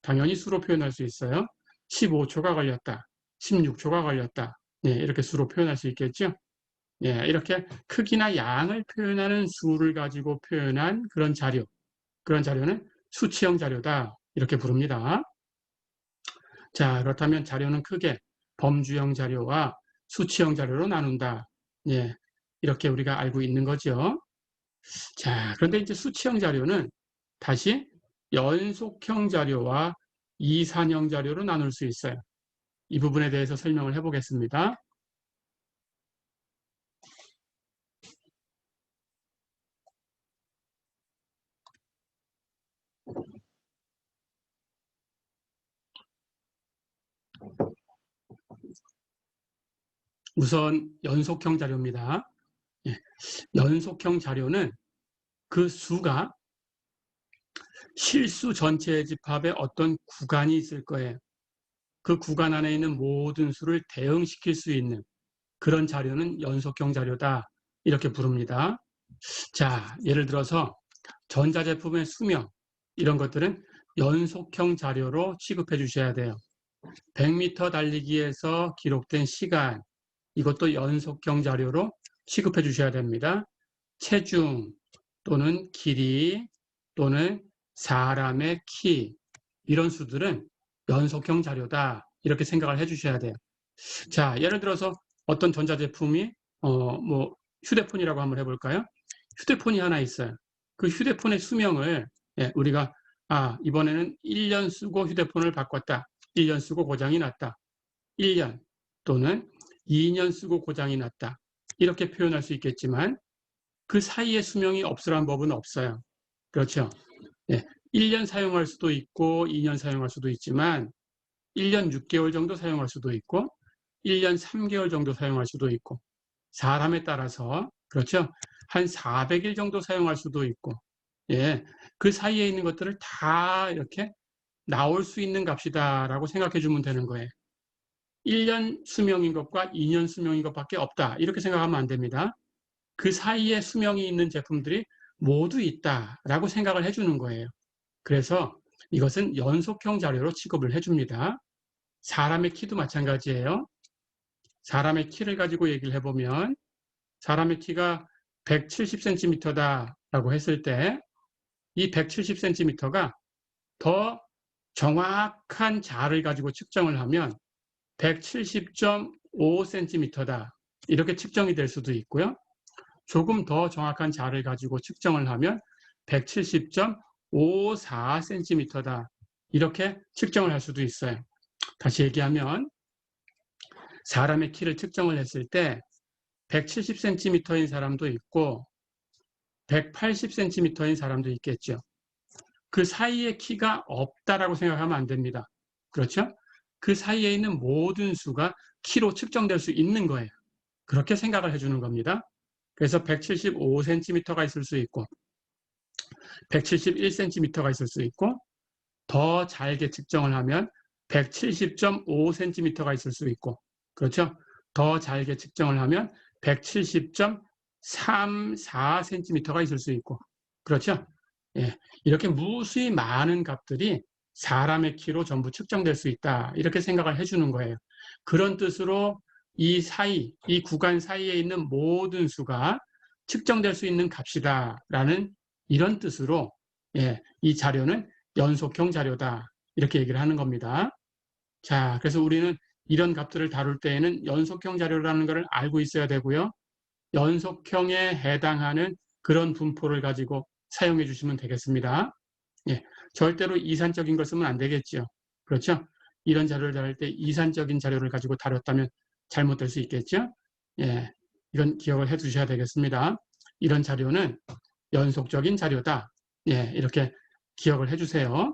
Speaker 1: 당연히 수로 표현할 수 있어요. 15초가 걸렸다. 16초가 걸렸다. 예, 이렇게 수로 표현할 수 있겠죠. 예, 이렇게 크기나 양을 표현하는 수를 가지고 표현한 그런 자료, 그런 자료는 수치형 자료다. 이렇게 부릅니다. 자, 그렇다면 자료는 크게 범주형 자료와 수치형 자료로 나눈다. 예, 이렇게 우리가 알고 있는 거죠. 자, 그런데 이제 수치형 자료는 다시 연속형 자료와 이산형 자료로 나눌 수 있어요. 이 부분에 대해서 설명을 해보겠습니다. 우선 연속형 자료입니다. 예, 연속형 자료는 그 수가 실수 전체의 집합에 어떤 구간이 있을 거예요. 그 구간 안에 있는 모든 수를 대응시킬 수 있는 그런 자료는 연속형 자료다. 이렇게 부릅니다. 자, 예를 들어서 전자제품의 수명 이런 것들은 연속형 자료로 취급해 주셔야 돼요. 100m 달리기에서 기록된 시간 이것도 연속형 자료로 취급해 주셔야 됩니다. 체중 또는 길이 또는 사람의 키 이런 수들은 연속형 자료다 이렇게 생각을 해 주셔야 돼요. 자, 예를 들어서 어떤 전자제품이 뭐 휴대폰이라고 한번 해볼까요? 휴대폰이 하나 있어요. 그 휴대폰의 수명을 우리가 이번에는 1년 쓰고 휴대폰을 바꿨다. 1년 쓰고 고장이 났다. 1년 또는 2년 쓰고 고장이 났다. 이렇게 표현할 수 있겠지만 그 사이에 수명이 없으란 법은 없어요. 그렇죠? 1년 사용할 수도 있고 2년 사용할 수도 있지만 1년 6개월 정도 사용할 수도 있고 1년 3개월 정도 사용할 수도 있고 사람에 따라서 그렇죠? 한 400일 정도 사용할 수도 있고 예, 그 사이에 있는 것들을 다 이렇게 나올 수 있는 값이다라고 생각해 주면 되는 거예요. 1년 수명인 것과 2년 수명인 것밖에 없다. 이렇게 생각하면 안 됩니다. 그 사이에 수명이 있는 제품들이 모두 있다라고 생각을 해주는 거예요. 그래서 이것은 연속형 자료로 취급을 해줍니다. 사람의 키도 마찬가지예요. 사람의 키를 가지고 얘기를 해보면 사람의 키가 170cm다라고 했을 때 이 170cm가 더 정확한 자를 가지고 측정을 하면 170.5cm다. 이렇게 측정이 될 수도 있고요. 조금 더 정확한 자를 가지고 측정을 하면 170.54cm다. 이렇게 측정을 할 수도 있어요. 다시 얘기하면 사람의 키를 측정을 했을 때 170cm인 사람도 있고 180cm인 사람도 있겠죠. 그 사이에 키가 없다라고 생각하면 안 됩니다. 그렇죠? 그 사이에 있는 모든 수가 키로 측정될 수 있는 거예요. 그렇게 생각을 해주는 겁니다. 그래서 175cm가 있을 수 있고 171cm가 있을 수 있고 더 잘게 측정을 하면 170.5cm가 있을 수 있고 그렇죠? 더 잘게 측정을 하면 170.34cm가 있을 수 있고 그렇죠? 예, 이렇게 무수히 많은 값들이 사람의 키로 전부 측정될 수 있다. 이렇게 생각을 해주는 거예요. 그런 뜻으로 이 사이, 이 구간 사이에 있는 모든 수가 측정될 수 있는 값이다라는 이런 뜻으로 예, 이 자료는 연속형 자료다. 이렇게 얘기를 하는 겁니다. 자, 그래서 우리는 이런 값들을 다룰 때에는 연속형 자료라는 것을 알고 있어야 되고요. 연속형에 해당하는 그런 분포를 가지고 사용해 주시면 되겠습니다. 예, 절대로 이산적인 걸 쓰면 안 되겠죠. 그렇죠? 이런 자료를 다룰 때 이산적인 자료를 가지고 다뤘다면 잘못될 수 있겠죠? 예, 이건 기억을 해 두셔야 되겠습니다. 이런 자료는 연속적인 자료다. 예, 이렇게 기억을 해 주세요.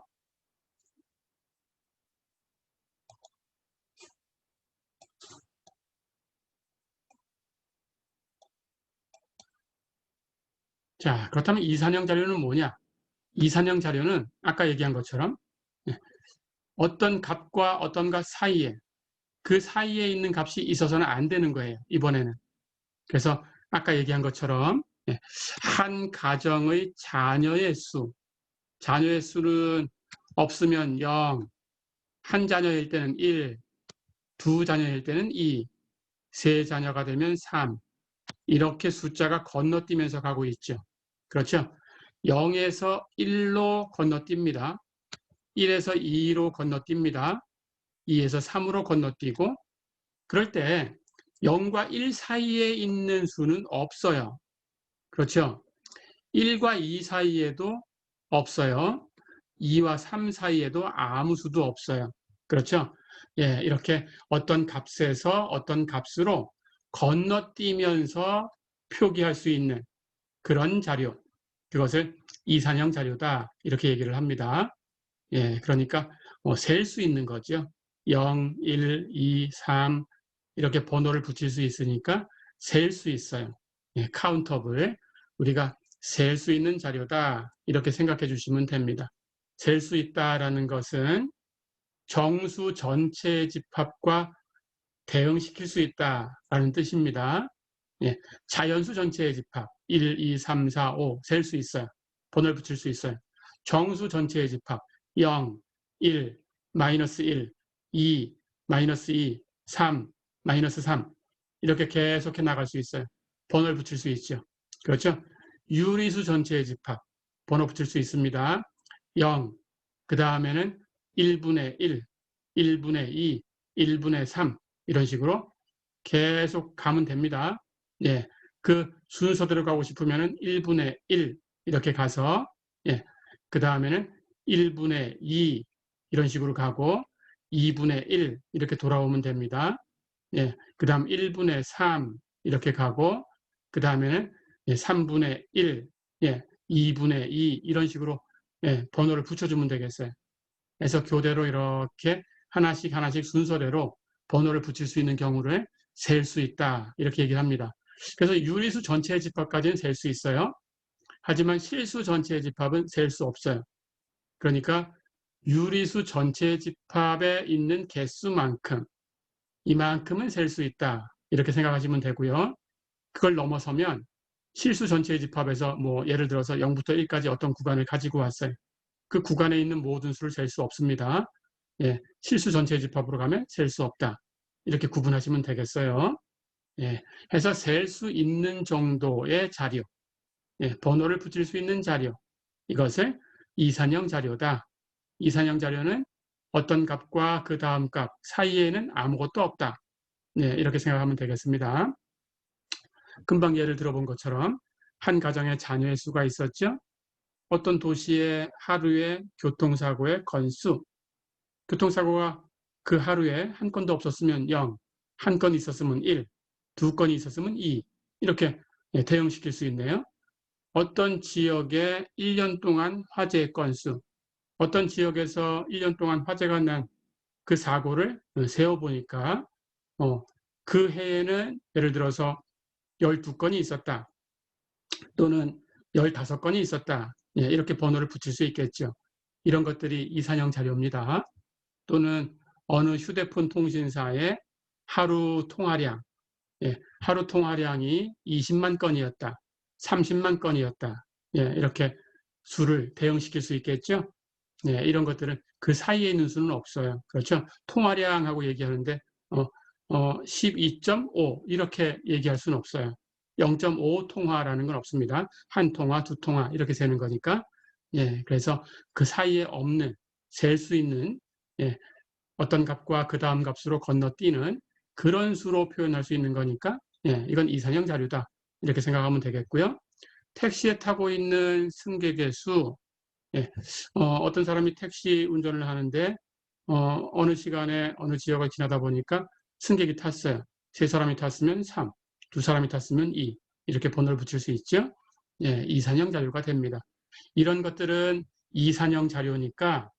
Speaker 1: 자, 그렇다면 이산형 자료는 뭐냐? 이산형 자료는 아까 얘기한 것처럼 예, 어떤 값과 어떤 값 사이에 그 사이에 있는 값이 있어서는 안 되는 거예요. 이번에는. 그래서 아까 얘기한 것처럼 예, 한 가정의 자녀의 수는 없으면 0, 한 자녀일 때는 1, 두 자녀일 때는 2, 세 자녀가 되면 3, 이렇게 숫자가 건너뛰면서 가고 있죠. 그렇죠? 0에서 1로 건너뜁니다. 1에서 2로 건너뜁니다. 2에서 3으로 건너뛰고 그럴 때 0과 1 사이에 있는 수는 없어요. 그렇죠? 1과 2 사이에도 없어요. 2와 3 사이에도 아무 수도 없어요. 그렇죠? 예, 이렇게 어떤 값에서 어떤 값으로 건너뛰면서 표기할 수 있는 그런 자료, 그것을 이산형 자료다 이렇게 얘기를 합니다. 예, 그러니까 셀 수 있는 거죠. 0, 1, 2, 3 이렇게 번호를 붙일 수 있으니까 셀 수 있어요. 예, 카운터블 우리가 셀 수 있는 자료다 이렇게 생각해 주시면 됩니다. 셀 수 있다라는 것은 정수 전체의 집합과 대응시킬 수 있다라는 뜻입니다. 예, 자연수 전체의 집합 1, 2, 3, 4, 5 셀 수 있어요. 번호를 붙일 수 있어요. 정수 전체의 집합 0, 1, 마이너스 1, 2, 마이너스 2, 3, 마이너스 3 이렇게 계속해 나갈 수 있어요. 번호를 붙일 수 있죠. 그렇죠? 유리수 전체의 집합 번호 붙일 수 있습니다. 0, 그 다음에는 1분의 1, 1분의 2, 1분의 3 이런 식으로 계속 가면 됩니다. 예, 그 순서대로 가고 싶으면 1분의 1 이렇게 가서 예, 그 다음에는 1분의 2 이런 식으로 가고 2분의 1 이렇게 돌아오면 됩니다. 예, 그 다음 1분의 3 이렇게 가고 그 다음에는 3분의 1, 예, 2분의 2 이런 식으로 예, 번호를 붙여주면 되겠어요. 그래서 교대로 이렇게 하나씩 하나씩 순서대로 번호를 붙일 수 있는 경우를 셀 수 있다 이렇게 얘기를 합니다. 그래서 유리수 전체의 집합까지는 셀 수 있어요. 하지만 실수 전체의 집합은 셀 수 없어요. 그러니까 유리수 전체의 집합에 있는 개수만큼 이만큼은 셀 수 있다 이렇게 생각하시면 되고요. 그걸 넘어서면 실수 전체의 집합에서 뭐 예를 들어서 0부터 1까지 어떤 구간을 가지고 왔어요. 그 구간에 있는 모든 수를 셀 수 없습니다. 예, 실수 전체 집합으로 가면 셀 수 없다. 이렇게 구분하시면 되겠어요. 예, 해서 셀 수 있는 정도의 자료, 예, 번호를 붙일 수 있는 자료, 이것을 이산형 자료다. 이산형 자료는 어떤 값과 그 다음 값 사이에는 아무것도 없다. 네, 이렇게 생각하면 되겠습니다. 금방 예를 들어본 것처럼 한 가정에 자녀의 수가 있었죠. 어떤 도시의 하루의 교통사고의 건수, 교통사고가 그 하루에 한 건도 없었으면 0, 한 건 있었으면 1, 두 건이 있었으면 2, 이렇게 대응시킬 수 있네요. 어떤 지역의 1년 동안 화재 건수, 어떤 지역에서 1년 동안 화재가 난 그 사고를 세어보니까 그 해에는 예를 들어서 12건이 있었다. 또는 15건이 있었다. 예, 이렇게 번호를 붙일 수 있겠죠. 이런 것들이 이산형 자료입니다. 또는 어느 휴대폰 통신사의 하루 통화량, 예, 하루 통화량이 20만 건이었다. 30만 건이었다. 예, 이렇게 수를 대응시킬 수 있겠죠. 예, 이런 것들은 그 사이에 있는 수는 없어요. 그렇죠? 통화량하고 얘기하는데 12.5 이렇게 얘기할 수는 없어요. 0.5 통화라는 건 없습니다. 한 통화, 두 통화 이렇게 세는 거니까. 예, 그래서 그 사이에 없는 셀 수 있는 예, 어떤 값과 그 다음 값으로 건너뛰는 그런 수로 표현할 수 있는 거니까 예, 이건 이산형 자료다. 이렇게 생각하면 되겠고요. 택시에 타고 있는 승객의 수, 예, 어떤 사람이 택시 운전을 하는데 어느 시간에 어느 지역을 지나다 보니까 승객이 탔어요. 세 사람이 탔으면 3, 두 사람이 탔으면 2 이렇게 번호를 붙일 수 있죠. 예, 이산형 자료가 됩니다. 이런 것들은 이산형 자료니까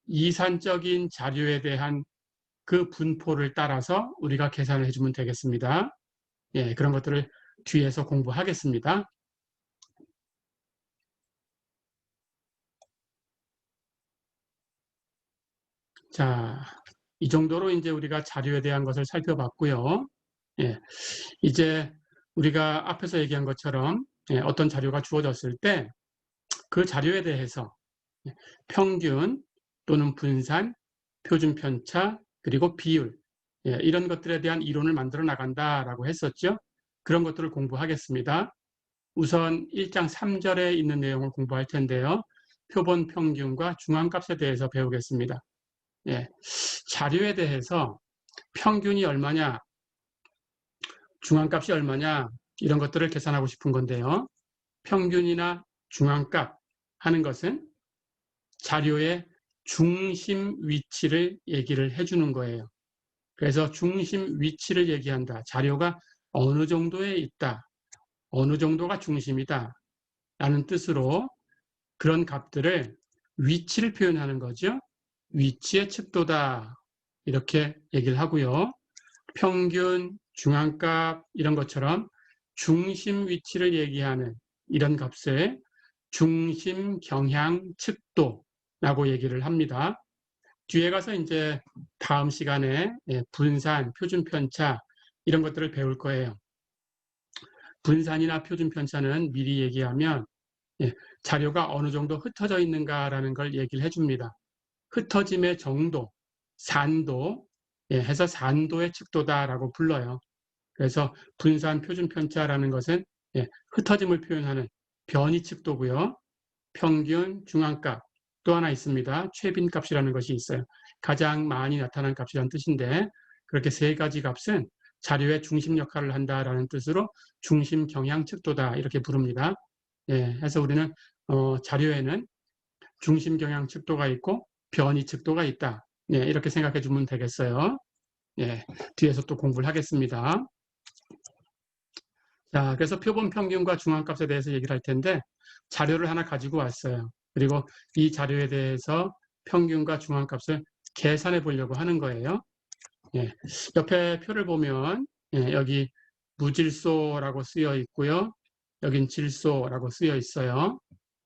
Speaker 1: 이산적인 자료에 대한 그 분포를 따라서 우리가 계산을 해주면 되겠습니다. 예, 그런 것들을 뒤에서 공부하겠습니다. 자, 이 정도로 이제 우리가 자료에 대한 것을 살펴봤고요. 예, 이제 우리가 앞에서 얘기한 것처럼 예, 어떤 자료가 주어졌을 때 그 자료에 대해서 예, 평균 또는 분산, 표준 편차, 그리고 비율 예, 이런 것들에 대한 이론을 만들어 나간다라고 했었죠. 그런 것들을 공부하겠습니다. 우선 1장 3절에 있는 내용을 공부할 텐데요. 표본 평균과 중앙값에 대해서 배우겠습니다. 예, 자료에 대해서 평균이 얼마냐, 중앙값이 얼마냐 이런 것들을 계산하고 싶은 건데요. 평균이나 중앙값 하는 것은 자료의 중심 위치를 얘기를 해주는 거예요. 그래서 중심 위치를 얘기한다. 자료가 어느 정도에 있다. 어느 정도가 중심이다. 라는 뜻으로 그런 값들을 위치를 표현하는 거죠. 위치의 척도다. 이렇게 얘기를 하고요. 평균, 중앙값 이런 것처럼 중심 위치를 얘기하는 이런 값을 중심 경향 측도라고 얘기를 합니다. 뒤에 가서 이제 다음 시간에 분산, 표준 편차 이런 것들을 배울 거예요. 분산이나 표준 편차는 미리 얘기하면 자료가 어느 정도 흩어져 있는가라는 걸 얘기를 해줍니다. 흩어짐의 정도, 산도 해서 산도의 측도다라고 불러요. 그래서 분산, 표준 편차라는 것은 흩어짐을 표현하는 변이 측도고요. 평균, 중앙값 또 하나 있습니다. 최빈값이라는 것이 있어요. 가장 많이 나타난 값이라는 뜻인데 그렇게 세 가지 값은 자료의 중심 역할을 한다라는 뜻으로 중심 경향 측도다 이렇게 부릅니다. 예, 그래서 우리는 자료에는 중심 경향 측도가 있고 변이 측도가 있다. 예, 이렇게 생각해 주면 되겠어요. 예, 뒤에서 또 공부를 하겠습니다. 자, 그래서 표본 평균과 중앙값에 대해서 얘기를 할 텐데 자료를 하나 가지고 왔어요. 그리고 이 자료에 대해서 평균과 중앙값을 계산해 보려고 하는 거예요. 예, 옆에 표를 보면 여기 무질소라고 쓰여 있고요. 여긴 질소라고 쓰여 있어요.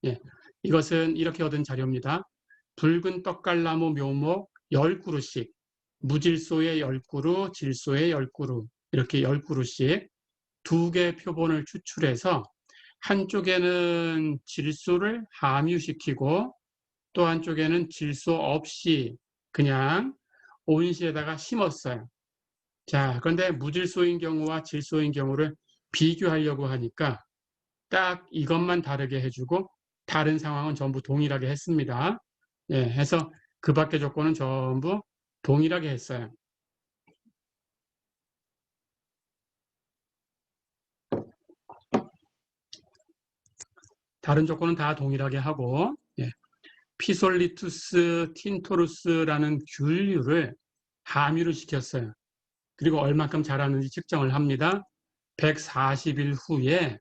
Speaker 1: 예, 이것은 이렇게 얻은 자료입니다. 붉은 떡갈나무 묘목 10그루씩, 무질소의 10그루, 질소의 10그루, 이렇게 10그루씩 두 개 표본을 추출해서 한쪽에는 질소를 함유시키고 또 한쪽에는 질소 없이 그냥 온실에다가 심었어요. 자, 그런데 무질소인 경우와 질소인 경우를 비교하려고 하니까 딱 이것만 다르게 해주고 다른 상황은 전부 동일하게 했습니다. 예, 해서 그 밖의 조건은 전부 동일하게 했어요. 다른 조건은 다 동일하게 하고 피솔리투스 틴토루스라는 균류를 함유를 시켰어요. 그리고 얼만큼 자라는지 측정을 합니다. 140일 후에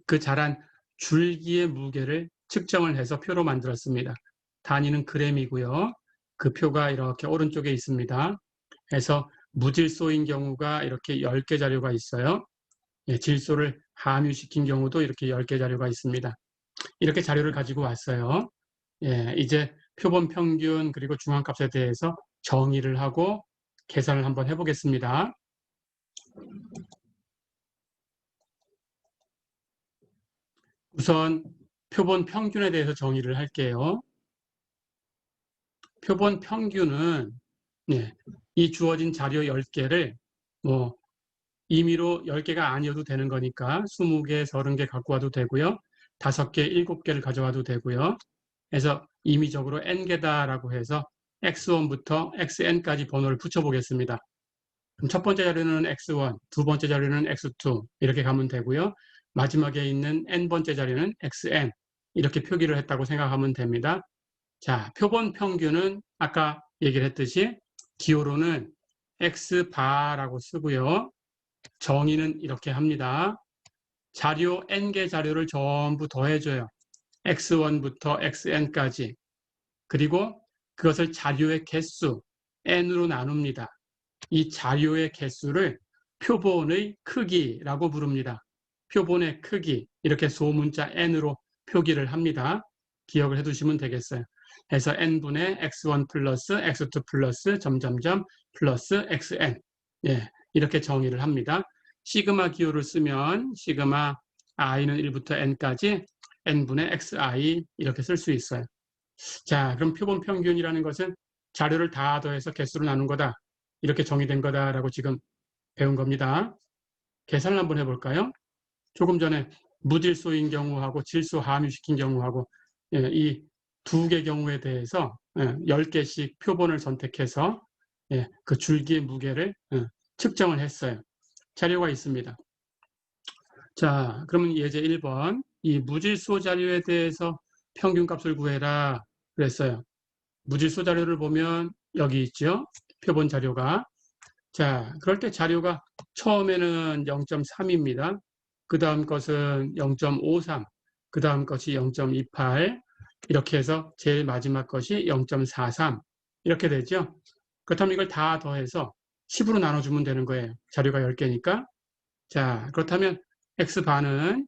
Speaker 1: 그 자란 줄기의 무게를 측정을 해서 표로 만들었습니다. 단위는 그램이고요. 그 표가 이렇게 오른쪽에 있습니다. 그래서 무질소인 경우가 이렇게 10개 자료가 있어요. 예, 질소를 함유시킨 경우도 이렇게 10개 자료가 있습니다. 이렇게 자료를 가지고 왔어요. 예, 이제 표본 평균 그리고 중앙값에 대해서 정의를 하고 계산을 한번 해보겠습니다. 우선 표본 평균에 대해서 정의를 할게요. 표본 평균은 예, 이 주어진 자료 10개를 뭐 임의로 10개가 아니어도 되는 거니까 20개, 30개 갖고 와도 되고요. 5개, 7개를 가져와도 되고요. 그래서 임의적으로 n개다라고 해서 x1부터 xn까지 번호를 붙여보겠습니다. 그럼 첫 번째 자료는 x1, 두 번째 자료는 x2 이렇게 가면 되고요. 마지막에 있는 n번째 자료는 xn 이렇게 표기를 했다고 생각하면 됩니다. 자, 표본 평균은 아까 얘기를 했듯이 기호로는 x바라고 쓰고요. 정의는 이렇게 합니다. 자료 n개 자료를 전부 더해줘요. x1부터 xn까지. 그리고 그것을 자료의 개수 n으로 나눕니다. 이 자료의 개수를 표본의 크기라고 부릅니다. 표본의 크기 이렇게 소문자 n으로 표기를 합니다. 기억을 해두시면 되겠어요. 그래서 n분의 x1 플러스 x2 플러스 점점점 플러스 xn 예, 이렇게 정의를 합니다. 시그마 기호를 쓰면 시그마 i는 1부터 n까지 n분의 xi 이렇게 쓸 수 있어요. 자, 그럼 표본 평균이라는 것은 자료를 다 더해서 개수로 나눈 거다. 이렇게 정의된 거다라고 지금 배운 겁니다. 계산을 한번 해볼까요? 조금 전에 무질소인 경우하고 질소 함유시킨 경우하고 예, 이 두 개 경우에 대해서 10개씩 표본을 선택해서 예, 그 줄기의 무게를 측정을 했어요. 자료가 있습니다. 자, 그러면 예제 1번 이 무질소 자료에 대해서 평균값을 구해라 그랬어요. 무질소 자료를 보면 여기 있죠. 표본 자료가. 자, 그럴 때 자료가 처음에는 0.3입니다. 그 다음 것은 0.53, 그 다음 것이 0.28, 이렇게 해서 제일 마지막 것이 0.43 이렇게 되죠. 그렇다면 이걸 다 더해서 10으로 나눠주면 되는 거예요. 자료가 10개니까. 자, 그렇다면 x반은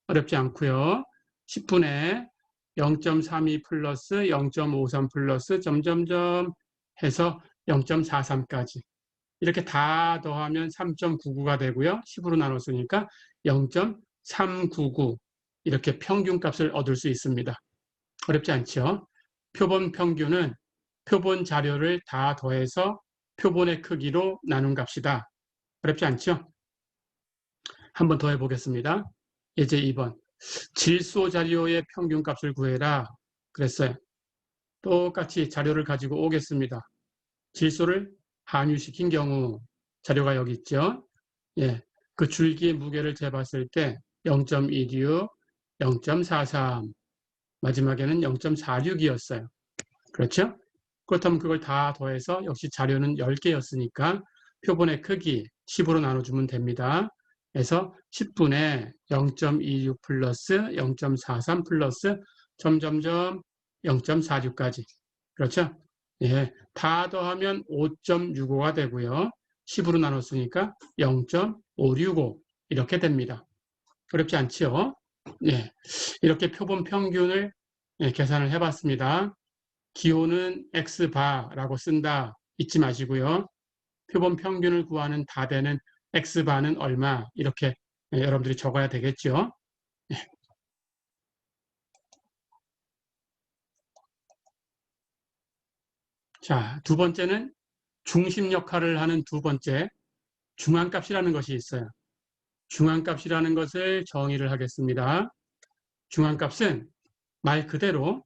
Speaker 1: 어렵지 않고요. 10분의 0.32 플러스 0.53 플러스 점점점 해서 0.43까지 이렇게 다 더하면 3.99가 되고요. 10으로 나눴으니까 0.399 이렇게 평균값을 얻을 수 있습니다. 어렵지 않죠? 표본 평균은 표본 자료를 다 더해서 표본의 크기로 나눈 값이다. 어렵지 않죠? 한번 더 해보겠습니다. 예제 2번. 질소 자료의 평균값을 구해라. 그랬어요. 똑같이 자료를 가지고 오겠습니다. 질소를 함유시킨 경우 자료가 여기 있죠. 예, 그 줄기의 무게를 재봤을 때 0.26, 0.43, 마지막에는 0.46이었어요. 그렇죠? 그렇다면 그걸 다 더해서 역시 자료는 10개였으니까 표본의 크기 10으로 나눠주면 됩니다. 그래서 10분의 0.26 플러스 0.43 플러스 점점점 0.46까지. 그렇죠? 예, 다 더하면 5.65가 되고요. 10으로 나눴으니까 0.565 이렇게 됩니다. 어렵지 않지요? 예, 이렇게 표본 평균을 계산을 해봤습니다. 기호는 x바라고 쓴다 잊지 마시고요. 표본 평균을 구하는 답에는 x바는 얼마 이렇게 여러분들이 적어야 되겠죠. 자, 두 번째는 중심 역할을 하는 두 번째 중앙값이라는 것이 있어요. 중앙값이라는 것을 정의를 하겠습니다. 중앙값은 말 그대로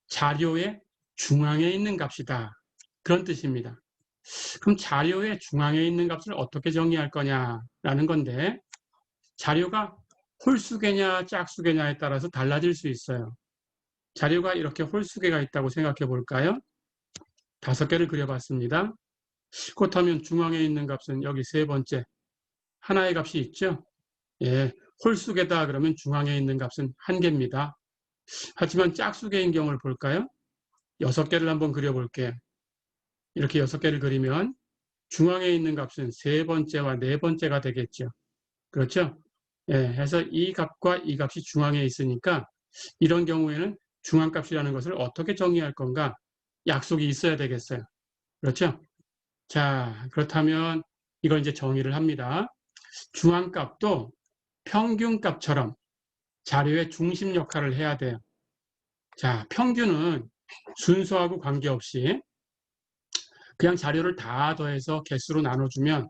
Speaker 1: 자료의 중앙에 있는 값이다. 그런 뜻입니다. 그럼 자료의 중앙에 있는 값을 어떻게 정의할 거냐라는 건데 자료가 홀수개냐 짝수개냐에 따라서 달라질 수 있어요. 자료가 이렇게 홀수개가 있다고 생각해 볼까요? 5개를 그려봤습니다. 그렇다면 중앙에 있는 값은 여기 세 번째 하나의 값이 있죠. 예, 홀수개다 그러면 중앙에 있는 값은 1개입니다. 하지만 짝수개인 경우를 볼까요? 6개를 한번 그려볼게요. 이렇게 6개를 그리면 중앙에 있는 값은 세 번째와 네 번째가 되겠죠. 그렇죠? 예, 해서 이 값과 이 값이 중앙에 있으니까 이런 경우에는 중앙값이라는 것을 어떻게 정의할 건가? 약속이 있어야 되겠어요. 그렇죠? 자, 그렇다면 이걸 이제 정의를 합니다. 중앙값도 평균값처럼 자료의 중심 역할을 해야 돼요. 자, 평균은 순서하고 관계없이 그냥 자료를 다 더해서 개수로 나눠주면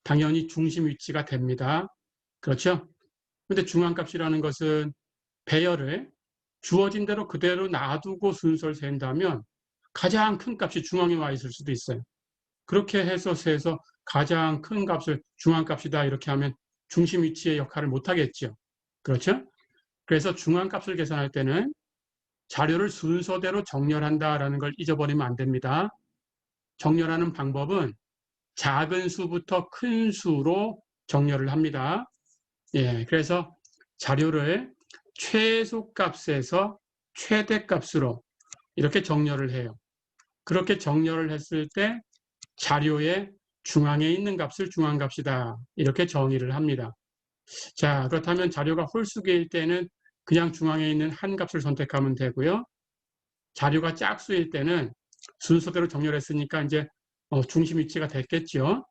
Speaker 1: 당연히 중심 위치가 됩니다. 그렇죠? 근데 중앙값이라는 것은 배열을 주어진 대로 그대로 놔두고 순서를 센다면 가장 큰 값이 중앙에 와 있을 수도 있어요. 그렇게 해서 세서 가장 큰 값을 중앙값이다 이렇게 하면 중심 위치의 역할을 못하겠죠. 그렇죠? 그래서 중앙값을 계산할 때는 자료를 순서대로 정렬한다라는 걸 잊어버리면 안 됩니다. 정렬하는 방법은 작은 수부터 큰 수로 정렬을 합니다. 예, 그래서 자료를 최소값에서 최대값으로 이렇게 정렬을 해요. 그렇게 정렬을 했을 때 자료의 중앙에 있는 값을 중앙값이다. 이렇게 정의를 합니다. 자, 그렇다면 자료가 홀수개일 때는 그냥 중앙에 있는 한 값을 선택하면 되고요. 자료가 짝수일 때는 순서대로 정렬했으니까 이제 중심 위치가 됐겠죠.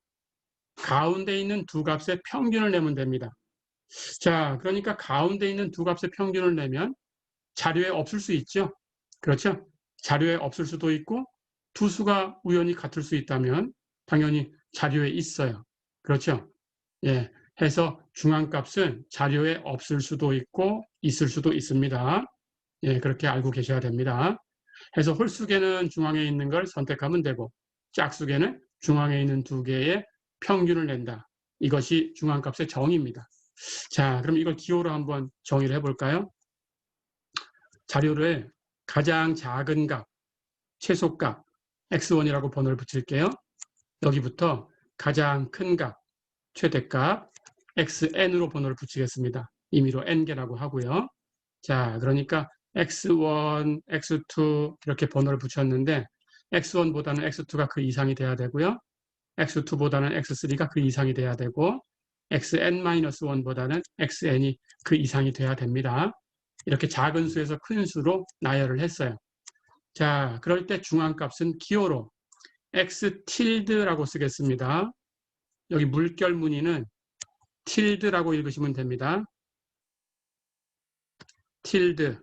Speaker 1: 가운데 있는 두 값의 평균을 내면 됩니다. 자, 그러니까 가운데 있는 두 값의 평균을 내면 자료에 없을 수 있죠. 그렇죠? 자료에 없을 수도 있고 두 수가 우연히 같을 수 있다면 당연히 자료에 있어요. 그렇죠? 예, 해서 중앙값은 자료에 없을 수도 있고 있을 수도 있습니다. 예, 그렇게 알고 계셔야 됩니다. 해서 홀수계는 중앙에 있는 걸 선택하면 되고 짝수계는 중앙에 있는 두 개의 평균을 낸다. 이것이 중앙값의 정의입니다. 자, 그럼 이걸 기호로 한번 정의를 해볼까요? 자료를 가장 작은 값, 최소값, x1이라고 번호를 붙일게요. 여기부터 가장 큰 값, 최대값, xn으로 번호를 붙이겠습니다. 임의로 n개라고 하고요. 자, 그러니까 x1, x2 이렇게 번호를 붙였는데 x1보다는 x2가 그 이상이 돼야 되고요. x2보다는 x3가 그 이상이 돼야 되고 xn-1보다는 xn이 그 이상이 돼야 됩니다. 이렇게 작은 수에서 큰 수로 나열을 했어요. 자, 그럴 때 중앙값은 기호로 x tilde라고 쓰겠습니다. 여기 물결 무늬는 tilde라고 읽으시면 됩니다. tilde.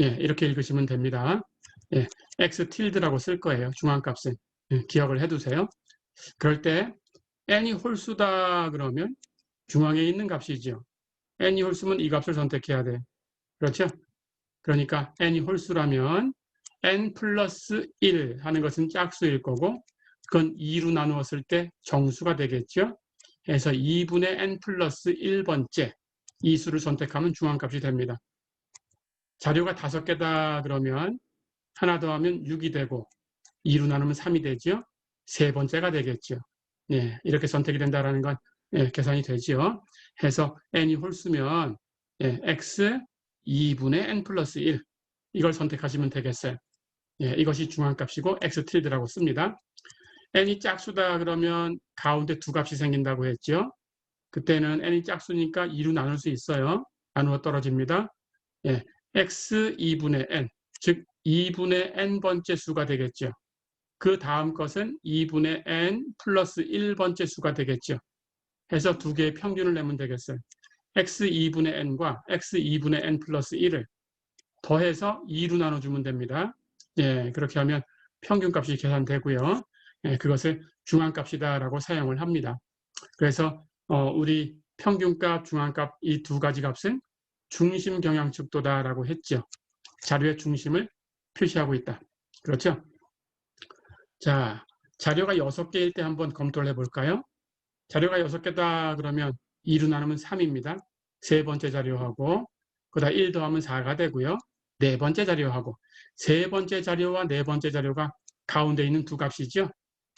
Speaker 1: 예, 이렇게 읽으시면 됩니다. 예, x tilde라고 쓸 거예요. 중앙값은. 예, 기억을 해두세요. 그럴 때 n이 홀수다 그러면 중앙에 있는 값이죠. n이 홀수면 이 값을 선택해야 돼. 그렇죠? 그러니까 n이 홀수라면 n 플러스 1 하는 것은 짝수일 거고 그건 2로 나누었을 때 정수가 되겠죠. 그래서 2분의 n 플러스 1번째 이 수를 선택하면 중앙값이 됩니다. 자료가 5개다 그러면 하나 더하면 6이 되고 2로 나누면 3이 되죠. 세 번째가 되겠죠. 예, 이렇게 선택이 된다는 건 예, 계산이 되죠. 해서 n이 홀수면 예, x 2분의 n 플러스 1 이걸 선택하시면 되겠어요. 예, 이것이 중앙값이고 x tilde라고 씁니다. n이 짝수다 그러면 가운데 두 값이 생긴다고 했죠. 그때는 n이 짝수니까 2로 나눌 수 있어요. 나누어 떨어집니다. 예, x 2분의 n, 즉 2분의 n번째 수가 되겠죠. 그 다음 것은 2분의 n 플러스 1번째 수가 되겠죠. 해서 두 개의 평균을 내면 되겠어요. x 2분의 n과 x 2분의 n 플러스 1을 더해서 2로 나눠주면 됩니다. 예, 그렇게 하면 평균값이 계산되고요. 예, 그것을 중앙값이다라고 사용을 합니다. 그래서 우리 평균값, 중앙값 이 두 가지 값은 중심 경향축도다라고 했죠. 자료의 중심을 표시하고 있다. 그렇죠? 자, 자료가 6개일 때 한번 검토를 해볼까요? 자료가 6개다 그러면 2로 나누면 3입니다. 세 번째 자료하고 그다음 1 더하면 4가 되고요. 네 번째 자료하고 세 번째 자료와 네 번째 자료가 가운데 있는 두 값이죠.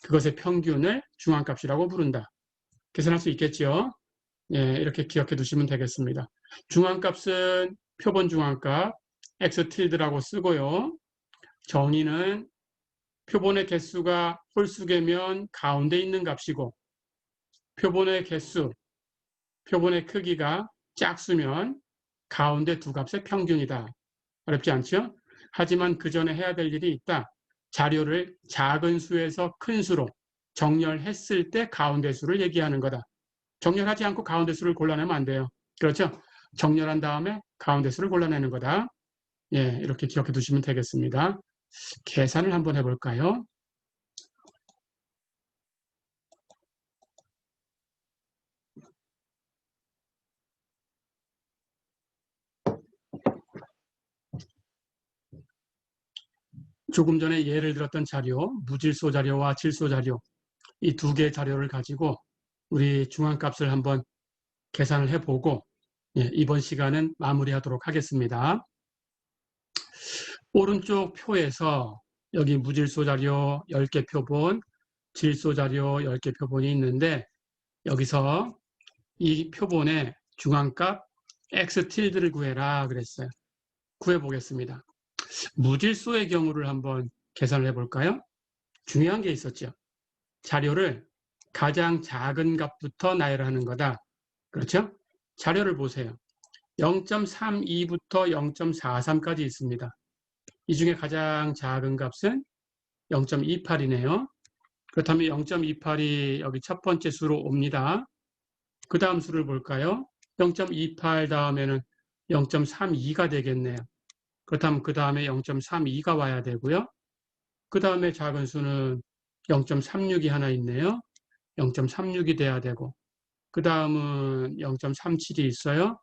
Speaker 1: 그것의 평균을 중앙값이라고 부른다. 계산할 수 있겠죠? 예, 이렇게 기억해 두시면 되겠습니다. 중앙값은 표본 중앙값 x tilde라고 쓰고요. 정의는 표본의 개수가 홀수개면 가운데 있는 값이고 표본의 개수, 표본의 크기가 짝수면 가운데 두 값의 평균이다. 어렵지 않죠? 하지만 그 전에 해야 될 일이 있다. 자료를 작은 수에서 큰 수로 정렬했을 때 가운데 수를 얘기하는 거다. 정렬하지 않고 가운데 수를 골라내면 안 돼요. 그렇죠? 정렬한 다음에 가운데 수를 골라내는 거다. 예, 이렇게 기억해 두시면 되겠습니다. 계산을 한번 해볼까요? 조금 전에 예를 들었던 자료, 무질소 자료와 질소 자료, 이 두 개의 자료를 가지고 우리 중앙값을 한번 계산을 해보고 예, 이번 시간은 마무리하도록 하겠습니다. 오른쪽 표에서 여기 무질소 자료 10개 표본, 질소 자료 10개 표본이 있는데 여기서 이 표본의 중앙값 x tilde를 구해라 그랬어요. 구해보겠습니다. 무질소의 경우를 한번 계산을 해볼까요? 중요한 게 있었죠. 자료를 가장 작은 값부터 나열하는 거다. 그렇죠? 자료를 보세요. 0.32부터 0.43까지 있습니다. 이 중에 가장 작은 값은 0.28이네요. 그렇다면 0.28이 여기 첫 번째 수로 옵니다. 그 다음 수를 볼까요? 0.28 다음에는 0.32가 되겠네요. 그렇다면 그 다음에 0.32가 와야 되고요. 그 다음에 작은 수는 0.36이 하나 있네요. 0.36이 돼야 되고 그 다음은 0.37이 있어요.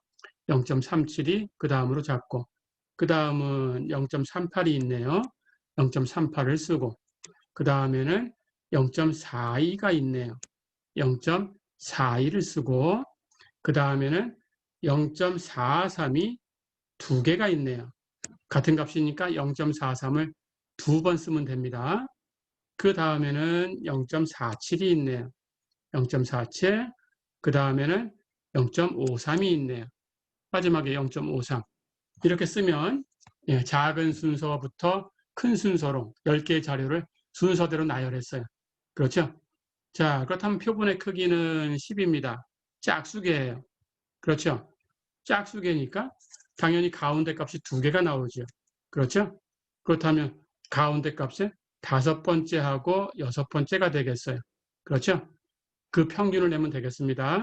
Speaker 1: 0.37이 그 다음으로 잡고 그 다음은 0.38이 있네요. 0.38을 쓰고 그 다음에는 0.42가 있네요. 0.42를 쓰고 그 다음에는 0.43이 두 개가 있네요. 같은 값이니까 0.43을 두 번 쓰면 됩니다. 그 다음에는 0.47이 있네요. 0.47, 그 다음에는 0.53이 있네요. 마지막에 0.53. 이렇게 쓰면 작은 순서부터 큰 순서로 10개의 자료를 순서대로 나열했어요. 그렇죠? 자, 그렇다면 표본의 크기는 10입니다. 짝수계예요. 그렇죠? 짝수계니까 당연히 가운데 값이 두 개가 나오죠. 그렇죠? 그렇다면 가운데 값은 다섯 번째하고 여섯 번째가 되겠어요. 그렇죠? 그 평균을 내면 되겠습니다.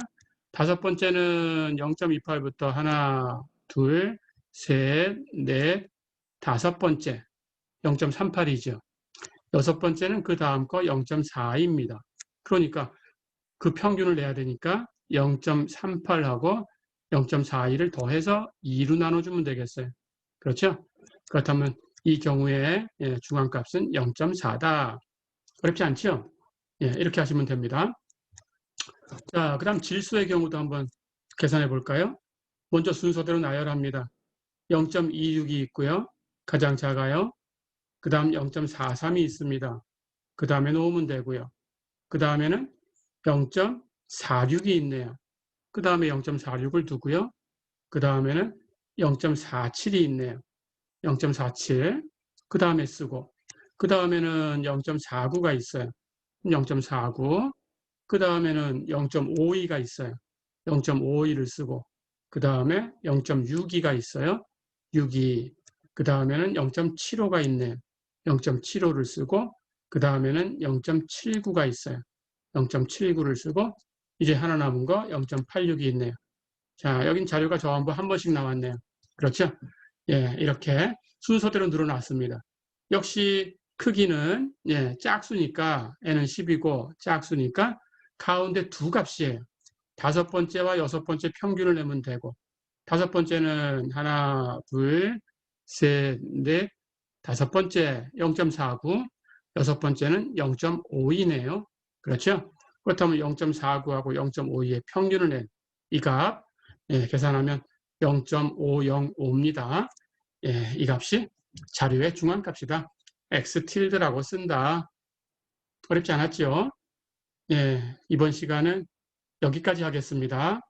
Speaker 1: 다섯 번째는 0.28부터 하나, 둘, 셋, 넷, 다섯 번째 0.38이죠. 여섯 번째는 그 다음 거 0.4입니다. 그러니까 그 평균을 내야 되니까 0.38하고 0.42를 더해서 2로 나눠주면 되겠어요. 그렇죠? 그렇다면 이 경우에 중앙값은 0.4다. 어렵지 않죠? 이렇게 하시면 됩니다. 자, 그 다음 질소의 경우도 한번 계산해 볼까요? 먼저 순서대로 나열합니다. 0.26이 있고요. 가장 작아요. 그 다음 0.43이 있습니다. 그 다음에 놓으면 되고요. 그 다음에는 0.46이 있네요. 그 다음에 0.46을 두고요. 그 다음에는 0.47이 있네요. 0.47. 그 다음에 쓰고 그 다음에는 0.49가 있어요. 0.49. 그 다음에는 0.52가 있어요. 0.52를 쓰고 그 다음에 0.62가 있어요. 62. 그 다음에는 0.75가 있네요. 0.75를 쓰고 그 다음에는 0.79가 있어요. 0.79를 쓰고 이제 하나 남은 거 0.86이 있네요. 자, 여긴 자료가 전부 한 번씩 나왔네요. 그렇죠? 이렇게 순서대로 늘어났습니다. 역시 크기는 짝수니까 n은 10이고 짝수니까 가운데 두 값이에요. 다섯 번째와 여섯 번째 평균을 내면 되고 다섯 번째는 하나, 둘, 셋, 넷, 다섯 번째 0.49, 여섯 번째는 0.52네요. 그렇죠? 그렇다면 0.49하고 0.52의 평균을 낸 이 값 계산하면 0.505입니다. 이 값이 자료의 중앙값이다. x tilde라고 쓴다. 어렵지 않았죠? 이번 시간은 여기까지 하겠습니다.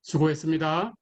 Speaker 1: 수고했습니다.